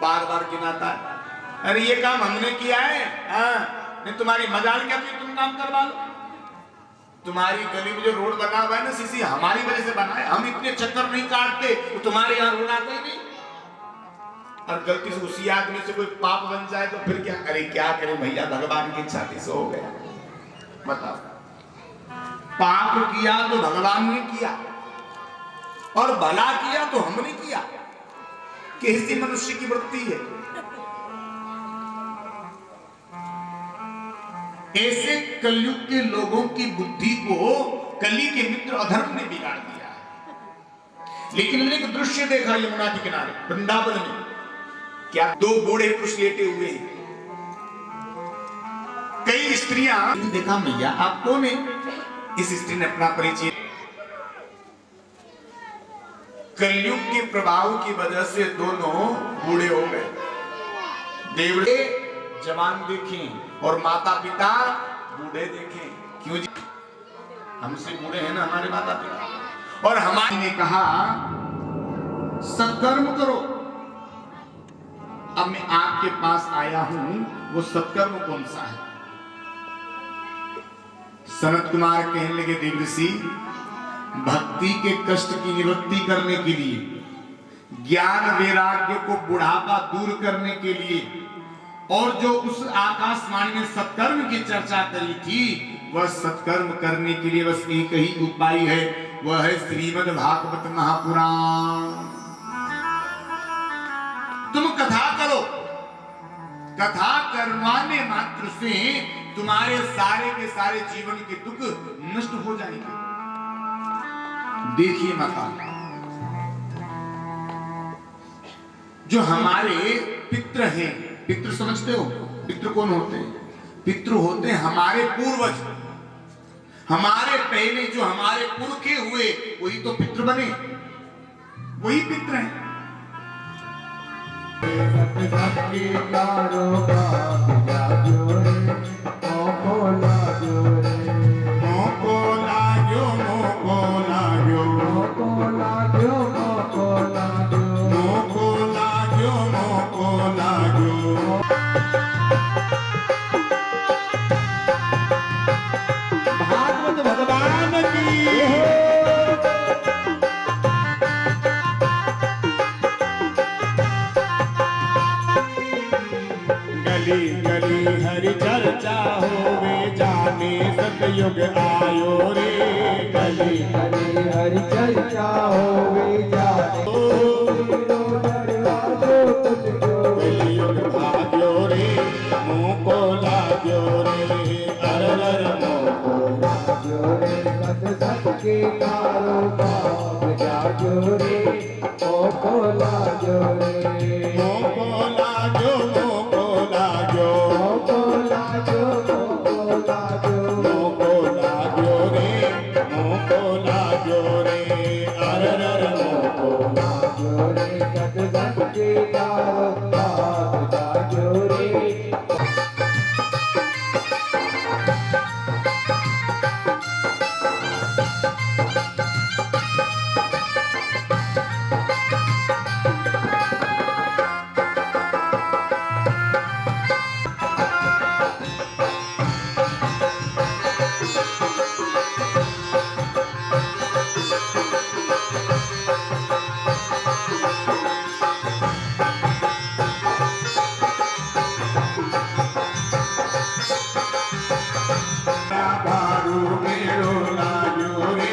बार बार गिनाता है, अरे ये काम हमने किया है, हाँ नहीं तुम्हारी मजाल क्या थी, तुम काम करवा लो। तुम्हारी गली में जो रोड बना हुआ है ना सीसी, हमारी वजह से बना है, हम इतने चक्कर नहीं काटते, तो तुम्हारे यहाँ रोड आता ही नहीं। और गलती से उसी आदमी से कोई पाप बन जाए तो फिर क्या करे? क्या करे भैया, भगवान की इच्छा से हो गया। बताओ, पाप किया तो भगवान ने किया और भला किया तो हमने किया। कैसी मनुष्य की वृत्ति है? ऐसे कलयुग के लोगों की बुद्धि को कली के मित्र अधर्म ने बिगाड़ दिया। लेकिन मैंने एक दृश्य देखा यमुना के किनारे वृंदावन में, क्या दो बूढ़े पुरुष लेटे हुए हैं, कई स्त्रियां देखा, मैया आप कौन है? इस स्त्री ने अपना परिचय, कलयुग के प्रभाव की वजह से दोनों बूढ़े हो गए। देवड़े जवान देखें और माता पिता बूढ़े देखें। क्यों जी? हमसे बूढ़े हैं ना हमारे माता पिता। और हमारे ने कहा सत्कर्म करो। अब मैं आपके पास आया हूं, वो सत्कर्म कौन सा है? सनत कुमार कहने लगे देवर्षि, भक्ति के कष्ट की निवृत्ति करने के लिए ज्ञान वैराग्य को बुढ़ापा दूर करने के लिए और जो उस आकाशवाणी में सत्कर्म की चर्चा करी थी, वह सत्कर्म करने के लिए बस एक ही उपाय है, वह है श्रीमद् भागवत महापुराण। तुम कथा करो, कथा करवाने मात्र से तुम्हारे सारे के सारे जीवन के दुख नष्ट हो जाएंगे। देखिए माता, जो हमारे पितृ हैं, पितृ समझते हो? पितृ कौन होते हैं? पितृ होते हैं हमारे पूर्वज, हमारे पहले जो हमारे पुरखे हुए वही तो पितृ बने, वही पितृ हैं। भागवत भगवान की गली गली हरि चर्चा होवे, जाने सतयुग आयो रे। गली हरि हरि चर्चा होवे जाने कलियुग भाग्यो रे, मुँह को लाग्यो रे। अरर मोको जो रे सत सत के कारोबार जाजो रे, ओ कोला जो रे, मोको लाग्यो, मोको लाग्यो, ओ कोला जो, ओ कोला जो, मोको लाग्यो रे, मोको लाग्यो रे। अरर मोको जो रे सत सत के कारोबार जाजो रे। भारू मेरो लाग्यो रे।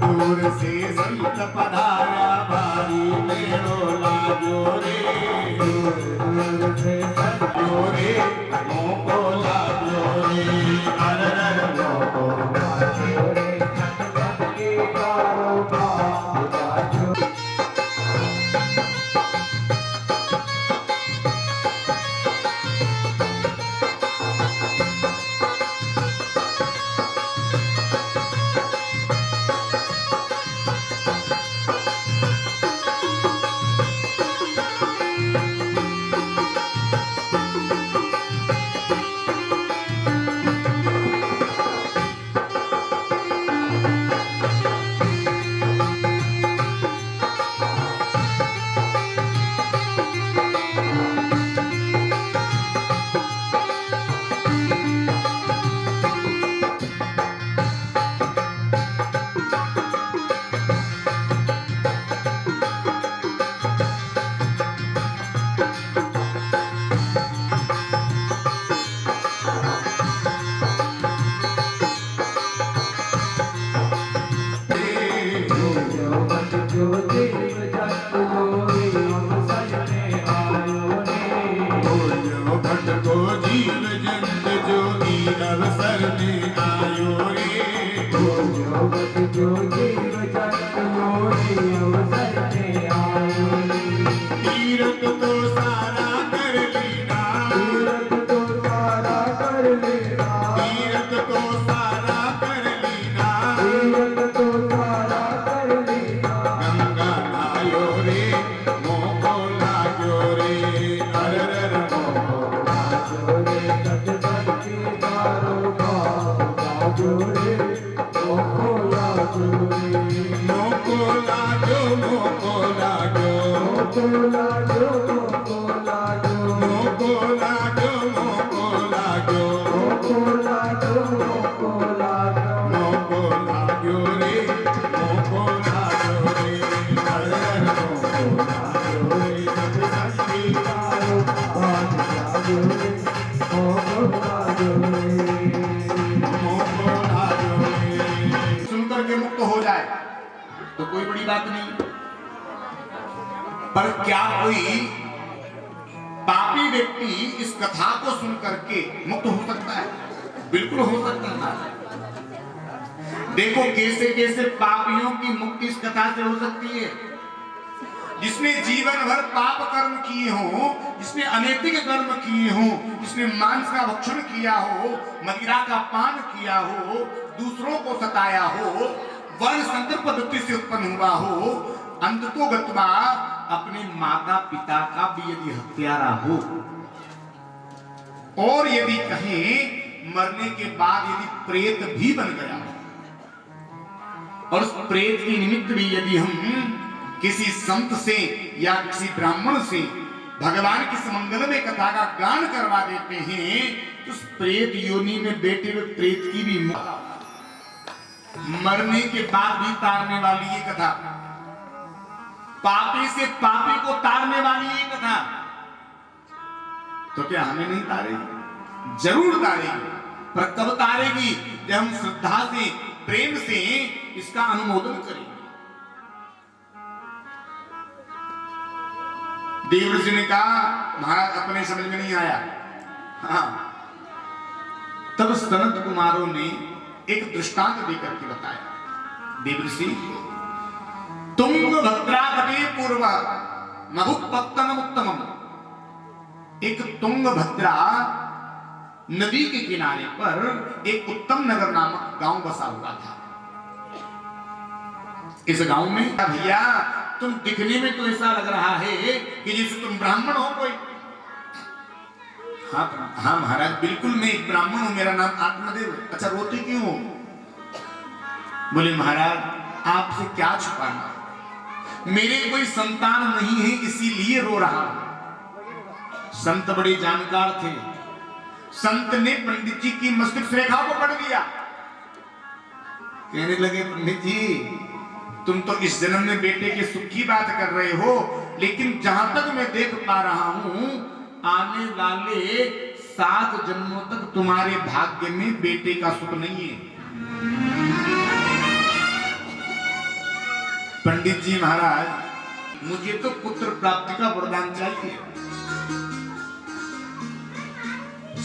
दूर से संत पधारा, भारी मेरो लाग्यो रे। लाग्यो रे, मोको लाग्यो रे। अरर मोको जो रे सत सत के कारोबार जाजो। जीव जंत जो अवसर में आयो रे। जो जीव जंत अवसर में आयो रे। तीरथ तो सारा कर लेना, तीरथ तो सारा कर लेना, तीरथ तो सारा कर लेना। तीरथ तो सारा कर लेना। गंगा आयो रे, मोको लाग्यो रे। अरर मोको जो रे सत सत के कारोबार जाजो रे, ओ कोला जो रे, मोको लाग्यो, मोको लाग्यो, ओ कोला जो, ओ कोला जो, मोको लाग्यो, मोको लाग्यो, ओ कोला जो, ओ कोला जो। मोको लाग्यो रे, मोको पर क्या कोई पापी व्यक्ति इस कथा को सुन करके मुक्त हो सकता है? बिल्कुल हो सकता है। देखो कैसे कैसे पापियों की मुक्ति इस कथा से हो सकती है। जिसने जीवन भर पाप कर्म किए हो, जिसने अनैतिक कर्म किए हो, जिसने मांस का भक्षण किया हो, मदिरा का पान किया हो, दूसरों को सताया हो, वर्ण संकर पद्धति से उत्पन्न हुआ हो, अंततोगत्वा अपने माता पिता का भी यदि हत्यारा हो, और यदि कहें मरने के बाद यदि प्रेत भी बन गया हो, और उस प्रेत की निमित्त भी यदि हम किसी संत से या किसी ब्राह्मण से भगवान की समंगल में कथा का गान करवा देते हैं, तो उस प्रेत योनि में बैठे हुए प्रेत की भी मरने के बाद भी तारने वाली ये कथा, पापी से पापी को तारने वाली ये कथा, तो क्या हमें नहीं तारेगी? जरूर तारेगी। पर कब तारेगी? जब हम श्रद्धा से, प्रेम से इसका अनुमोदन करेंगे। देवऋषि ने कहा महाराज अपने समझ में नहीं आया। हाँ, तब सनत कुमारों ने एक दृष्टांत देकर के बताया। देवऋषि, तुंगभद्रा तटे पूर्व महुत्पत्तनम उत्तमम, एक तुंगभद्रा नदी के किनारे पर एक उत्तम नगर नामक गांव बसा हुआ था। इस गांव में भैया तुम दिखने में तो ऐसा लग रहा है कि जैसे तुम ब्राह्मण हो कोई। हाँ महाराज बिल्कुल मैं एक ब्राह्मण हूं, मेरा नाम आत्मदेव। अच्छा रोते क्यों हो? बोले महाराज आपसे क्या छुपाना, मेरे कोई संतान नहीं है इसीलिए रो रहा हूं। संत बड़े जानकार थे। संत ने पंडित जी की मस्तिष्क रेखा को पढ़ लिया। कहने लगे पंडित जी तुम तो इस जन्म में बेटे के सुख की बात कर रहे हो, लेकिन जहां तक मैं देख पा रहा हूं आने वाले 7 जन्मों तक तुम्हारे भाग्य में बेटे का सुख नहीं है। पंडित जी महाराज मुझे तो पुत्र प्राप्ति का वरदान चाहिए।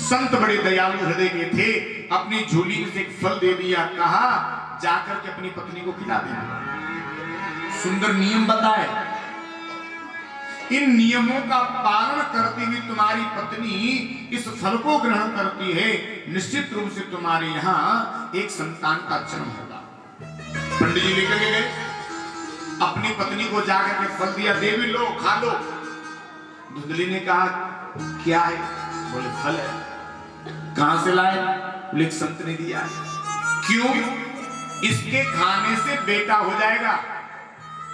संत बड़े दयालु हृदय के थे, अपनी झोली में से एक फल दे दिया, कहा जाकर के अपनी पत्नी को खिला देना। सुंदर नियम बताए, इन नियमों का पालन करते हुए तुम्हारी पत्नी इस फल को ग्रहण करती है, निश्चित रूप से तुम्हारे यहाँ एक संतान का जन्म होगा। पंडित जी लेकर के गए, अपनी पत्नी को जाकर के फल दिया, देवी लो खा लो। धुंधली ने कहा क्या है? बोले फल है। कहां से लाए? बोले संत ने दिया है। क्यों? इसके खाने से बेटा हो जाएगा।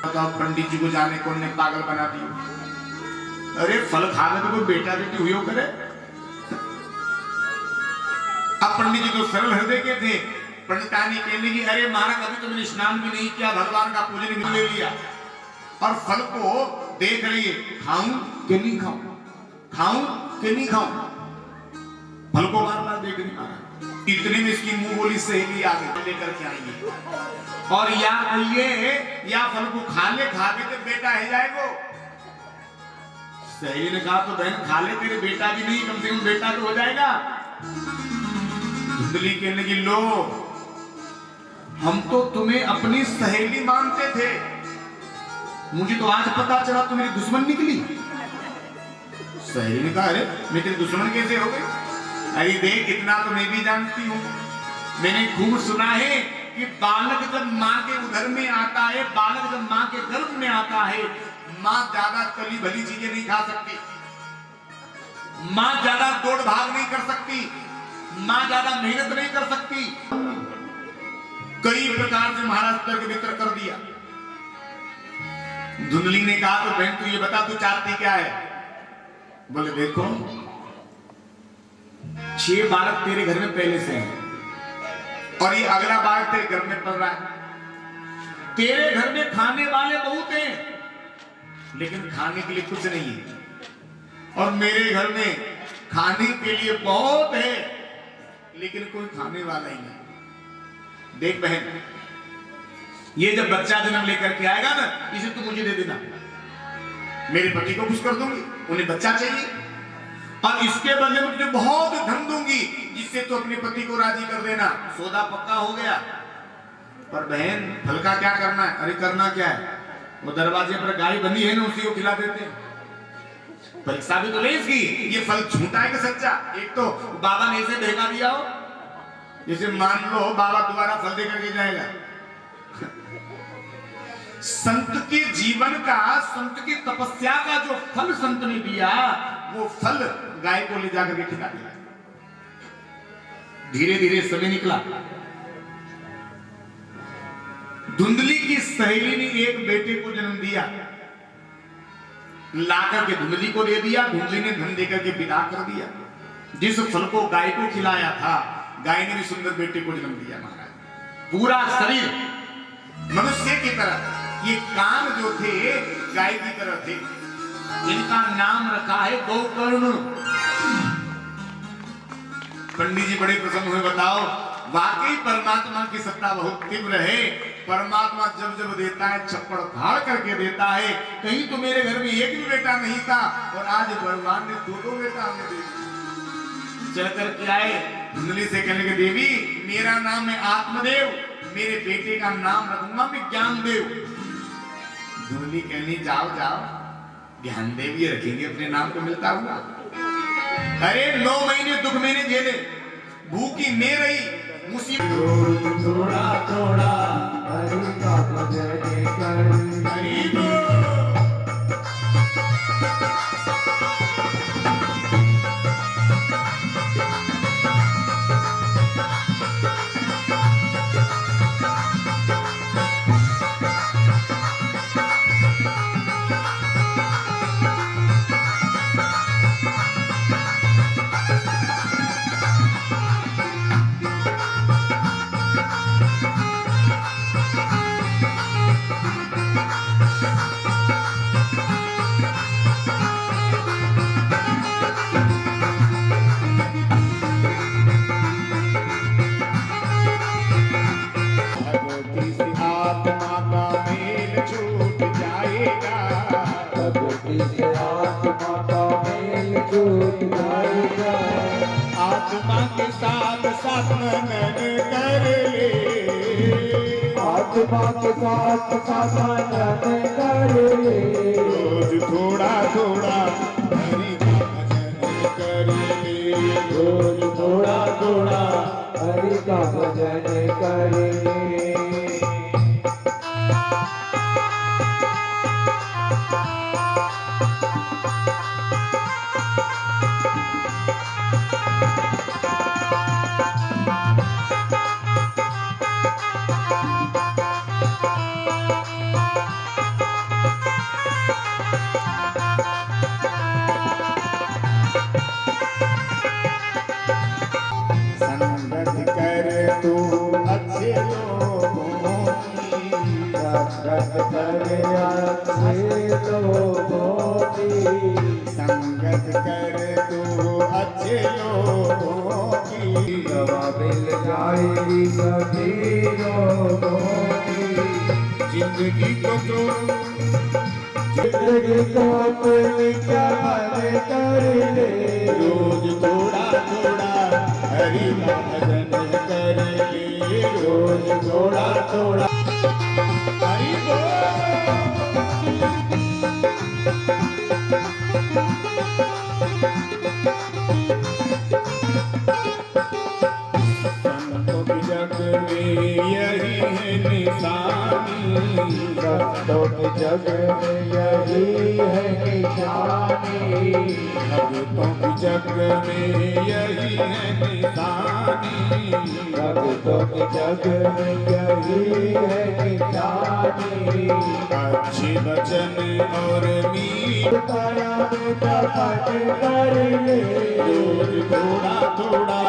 बताओ पंडित जी को जाने कौन ने पागल बना दिया। अरे फल खाने तो कोई बेटा बेटी हुई हो करे। अब पंडित जी तो सरल हृदय के थे। पंडितानी कहने की अरे महाराज अभी तो मैंने स्नान भी नहीं किया, भगवान का पूजन भी ले लिया और फल को देख लिए, खाऊं कि नहीं खाऊं, खाऊं कि नहीं खाऊं। फल को बार बार देख नहीं पा रहा। इतने में इसकी मुंह बोली सहेली आ गई, लेकर के आएंगे और या कहिए या फल को खा ले, खा के तो बेटा है जाएगा। सहेली ने कहा तो बहन खा ले, तेरे बेटा भी नहीं कम से कम बेटा तो हो जाएगा। धुंधली कहने लगी लो हम तो तुम्हें अपनी सहेली मानते थे, मुझे तो आज पता चला तुम मेरी दुश्मन निकली। सहेली ने कहा अरे मैं तेरी दुश्मन कैसे हो गई? अरे देख इतना तो मैं भी जानती हूँ, मैंने खूब सुना है कि बालक जब माँ के उदर में आता है, बालक जब माँ के गर्भ में आता है, माँ ज्यादा तली भली चीजें नहीं खा सकती, माँ ज्यादा दौड़ भाग नहीं कर सकती, माँ ज्यादा मेहनत नहीं कर सकती। कई प्रकार से महाराज तर्क वितर्क कर दिया। धुंधली ने कहा तो बहन तू ये बता तू चाहती क्या है? बोले देखो 6 बालक तेरे घर में पहले से हैं और ये अगला बालक तेरे घर में पल रहा है। तेरे घर में खाने वाले बहुत हैं लेकिन खाने के लिए कुछ नहीं है, और मेरे घर में खाने के लिए बहुत है लेकिन कोई खाने वाला ही नहीं। देख बहन ये जब बच्चा जन्म लेकर के आएगा ना, इसे तू मुझे दे देना, मेरे पति को खुश कर दूंगी, उन्हें बच्चा चाहिए, और इसके बदले में तुझे बहुत धन दूंगी जिससे तू अपने पति को राजी कर देना। सौदा पक्का हो गया। पर बहन फल का क्या करना है? अरे करना क्या है, वो दरवाजे पर गाय बनी है ना, उसी को खिला देते हैं। परीक्षा भी तो ले इसकी, ये फल झूठा है कि सच्चा? एक तो बाबा ने इसे भेजा दिया हो, जैसे मान लो बाबा दोबारा फल देकर के जाएगा। संत के जीवन का, संत की तपस्या का जो फल संत ने दिया, वो फल गाय को ले जाकर के खिला दिया। धीरे धीरे समय निकला। धुंधली की सहेली ने एक बेटे को जन्म दिया, लाकर के धुंधली को दे दिया। धुंधली ने धन देकर के विदा कर दिया। जिस फल को गाय को खिलाया था, गाय ने भी सुंदर बेटे को जन्म दिया। महाराज पूरा शरीर मनुष्य की तरह, ये कान जो थे गाय की तरह थे, जिनका नाम रखा है गोकर्ण। पंडित जी बड़े प्रसन्न हुए, बताओ वाकई परमात्मा की सत्ता बहुत तीव्र है। परमात्मा जब जब देता है छप्पड़ फाड़ करके देता है। कहीं तो मेरे घर में एक भी बेटा नहीं था और आज भगवान ने दो बेटा हमें दे दिए। चल करके आए, धुंधली से कहने के देवी मेरा नाम है आत्मदेव, मेरे बेटे का नाम रखूंगा मैं ज्ञानदेव। धुंधली कहनी जाओ जाओ, ज्ञानदेव ये रखेंगे अपने नाम को मिलता हुआ। अरे 9 महीने दुख मैंने झेले, भूखी मैं रही, मुसीबत थोड़ा थोड़ा हरि का भजन कर। हरि बोल। आत्मा के साथ साथ मनन कर ले, आत्मा के साथ साथ मनन कर ले। रोज थोड़ा थोड़ा हरि का भजन कर ले, रोज थोड़ा थोड़ा हरि का भजन कर ले। संगत कर तू अच्छे लोगों की, संगत कर अच्छे लोगों की, संगत कर तू अच्छे लोगों की। दवा मिल जाएगी सभी लोगों की। जिंदगी को तो जिंदगी को अपनी चाहत कर ले। रोज थोड़ा थोड़ा हरि का भजन कर ले, रोज थोड़ा थोड़ा हरि बोल। संतों की जग में यही है निशानी, संतों के जग में यही है निशानी। भक्तों की जग में यही है निशानी, भक्तों के जग में यही है निशानी। अच्छे वचन और मीठ तारा में प्रकट कर ले। रोज थोड़ा थोड़ा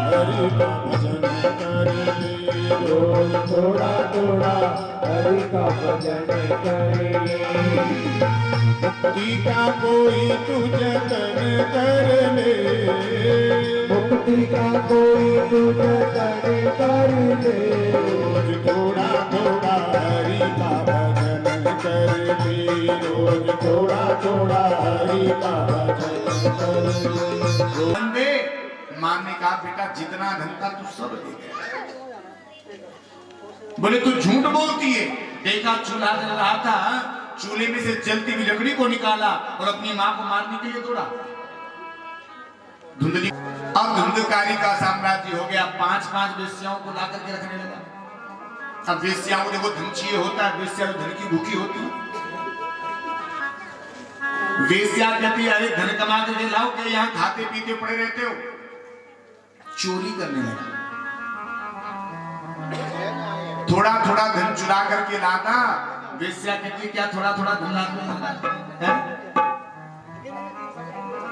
हरि का भजन कर ले, रोज थोड़ा थोड़ा हरि का भजन कर ले। मुक्ति का कोई तू जतन कर ले, मुक्ति का कोई तू जतन कर ले। रोज थोड़ा थोड़ा हरि का भजन करते रोज थोड़ा थोड़ा हरि का भजन करते। बंदे माँ ने कहा बेटा जितना धन था तू सब ले गया। बोले तू झूठ बोलती है। देखा चूल्हा जल रहा था, चूल्हे में से जलती हुई लकड़ी को निकाला और अपनी माँ को मारने के लिए दौड़ा। धुंधली अब धुंधकारी का साम्राज्य हो गया। 5-5 वेश्याओं को ला करके रखने लगा। अब वेश्याओं को देखो धन चाहिए होता है, वेश्या धन की भूखी होती है। वेश्या कहती है अरे धन कमा करके लाओ, क्या यहाँ खाते पीते पड़े रहते हो। चोरी करने लगा। थोड़ा थोड़ा धन चुरा करके लाता। वेश्या कहती क्या थोड़ा थोड़ा धन लाता,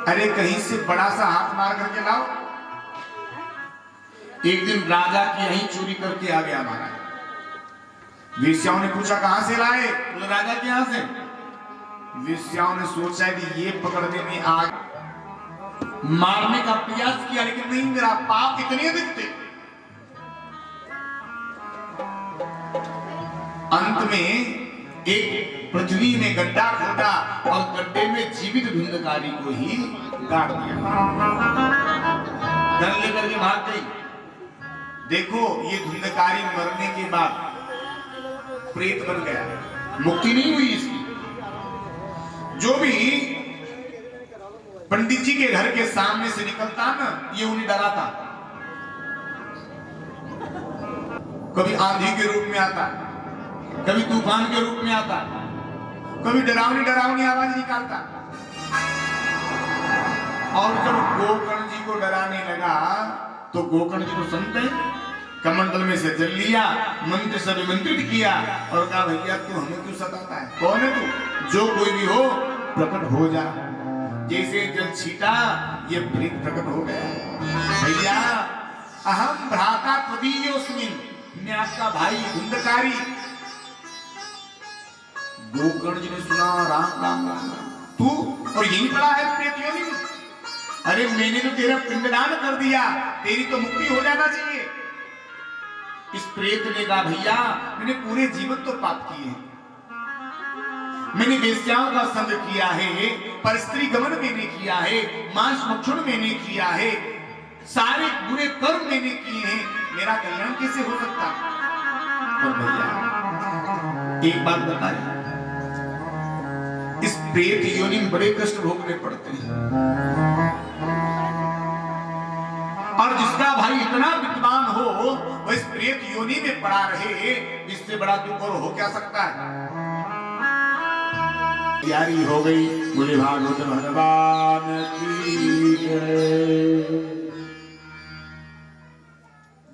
अरे कहीं से बड़ा सा हाथ मार करके लाओ। एक दिन राजा की यहीं चोरी करके आ गया महाराज। वेश्याओं ने पूछा कहां से लाए? बोले राजा के यहां से। वेश्याओं ने सोचा कि ये पकड़ने में आग मारने का प्रयास किया, लेकिन नहीं, मेरा पाप इतने अधिक थे। अंत में एक पृथ्वी में गड्ढा खोदा और गड्ढे में जीवित धुंधकारी को ही गाड़ दिया। धन लेकर के भाग गई। देखो ये धुंधकारी मरने के बाद प्रेत बन गया, मुक्ति नहीं हुई इसकी। जो भी पंडित जी के घर के सामने से निकलता ना, ये उन्हें डराता। कभी आंधी के रूप में आता, कभी तूफान के रूप में आता, कभी डरावनी डरावनी आवाज निकालता। और जब गोकर्ण जी को डराने लगा तो गोकर्ण जी को संत है, कमंडल में से जल लिया, मंत्र से अभिमंत्रित किया और कहा भैया तू हमें क्यों सताता है? कौन है तू? जो कोई भी हो प्रकट हो जा। जैसे जल छीटा ये प्रेत प्रकट हो गया। भैया अहम भ्राता त्वदीयोऽस्मिन्, मैं आपका भाई धुंधकारी। गोकर्ण जी ने सुना राम राम राम, तू और यही पड़ा है प्रेत योनि में? अरे मैंने तो तेरा पिंडदान कर दिया, तेरी तो मुक्ति हो जाना चाहिए। इस प्रेत ने कहा भैया मैंने पूरे जीवन तो पाप किए हैं, मैंने वेश्याओं का संग किया है, पर स्त्री गमन मैंने किया है, मांस भक्षण मैंने kiya है, सारे बुरे कर्म मैंने किए हैं, मेरा कल्याण कैसे हो सकता? और भैया एक बात बताइए, इस प्रेत योनि में बड़े कष्ट भोगने पड़ते हैं, और जिसका भाई इतना विद्वान हो वह इस प्रेत योनि में पड़ा रहे, इससे बड़ा दुख और हो क्या सकता है? तैयारी हो गई। बोले भागवत भगवान की जय।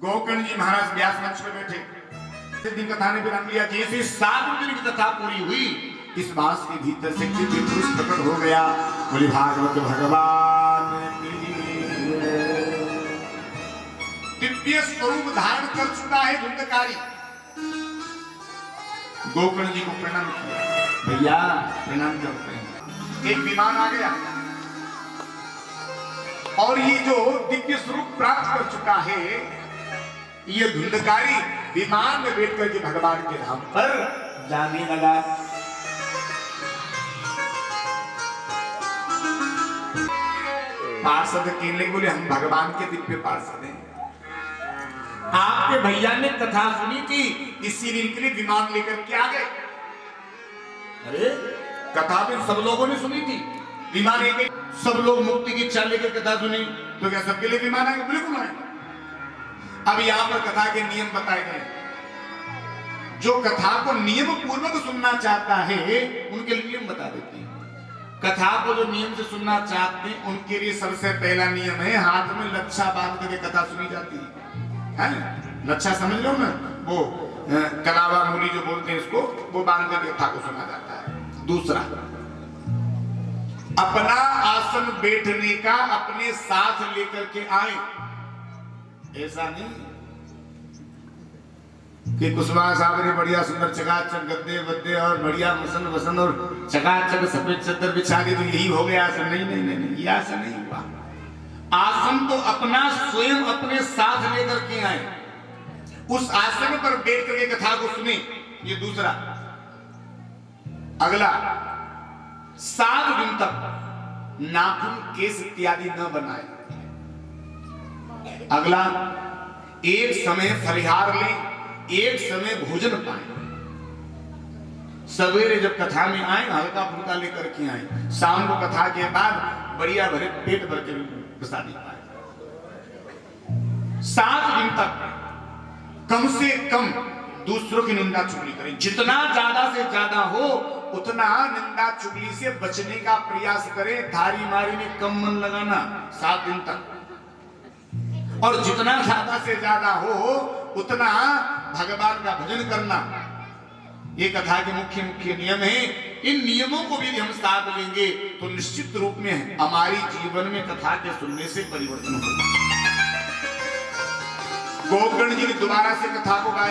गोकर्ण जी महाराज व्यास मंच में बैठे। इस दिन कथा ने विराम लिया। जैसे 7 दिन की कथा पूरी हुई, इस बास के भीतर से दिव्य पुरुष प्रकट हो गया। बोले भागवत भगवान की जय। दिव्य स्वरूप धारण कर चुका है धुंधकारी। गोकर्ण जी को प्रणाम किया। भैया प्रणाम करते हैं। एक विमान आ गया और ये जो दिव्य स्वरूप प्राप्त कर चुका है, ये धुंधकारी विमान में बैठ करके भगवान के धाम पर जाने लगा। पार्षद कहने बोले हम भगवान के दिव्य पार्षद हैं, आपके भैया ने कथा सुनी थी इसीलिए इनके लिए विमान लेकर के आ गए। अरे कथा भी सब लोगों ने सुनी थी, विमान एक सब लोग मुक्ति की इच्छा लेकर कथा सुनी, तो क्या सबके लिए विमान आएगा? बिल्कुल आए। अब यहाँ पर कथा के नियम बताए गए। जो कथा को नियम पूर्वक सुनना चाहता है उनके लिए नियम बता देते हैं। कथा को जो नियम से सुनना चाहते हैं उनके लिए सबसे पहला नियम है हाथ में लच्छा बांध करके कथा सुनी जाती है। लच्छा समझ लो ना, वो कलावा मूली जो बोलते हैं इसको, वो बांध करके कथा को सुना जाता है। दूसरा, अपना आसन बैठने का अपने साथ लेकर के आए। ऐसा नहीं कि कुशवाहा साहब ने बढ़िया सुंदर चकाचक गद्दे वद्दे और बढ़िया मसन वसन और चकाचक सफेद चादर बिछा दी तो यही हो गया आसन। नहीं नहीं नहीं, नहीं, ये आसन नहीं हुआ। आसन तो अपना स्वयं अपने साथ लेकर के आए, उस आसन पर बैठ करके कथा को सुने। ये दूसरा। अगला 7 दिन तक नाखून केस इत्यादि न बनाए। अगला एक समय फलिहार ले, एक समय भोजन पाए। सवेरे जब कथा में आए हल्का फुल्का लेकर के आए, शाम को कथा के बाद बढ़िया भरे पेट भर के प्रसादी पाए। 7 दिन तक कम से कम दूसरों की निंदा चुगली करें। जितना ज्यादा से ज्यादा हो उतना निंदा चुगली से बचने का प्रयास करें। धारी मारी में कम मन लगाना 7 दिन तक, और जितना ज्यादा से ज्यादा हो उतना भगवान का भजन करना। ये कथा के मुख्य मुख्य नियम है। इन नियमों को भी यदि हम साथ लेंगे तो निश्चित रूप में हमारी जीवन में कथा के सुनने से परिवर्तन होगा। गोपगण जी ने दोबारा से कथा को गाया।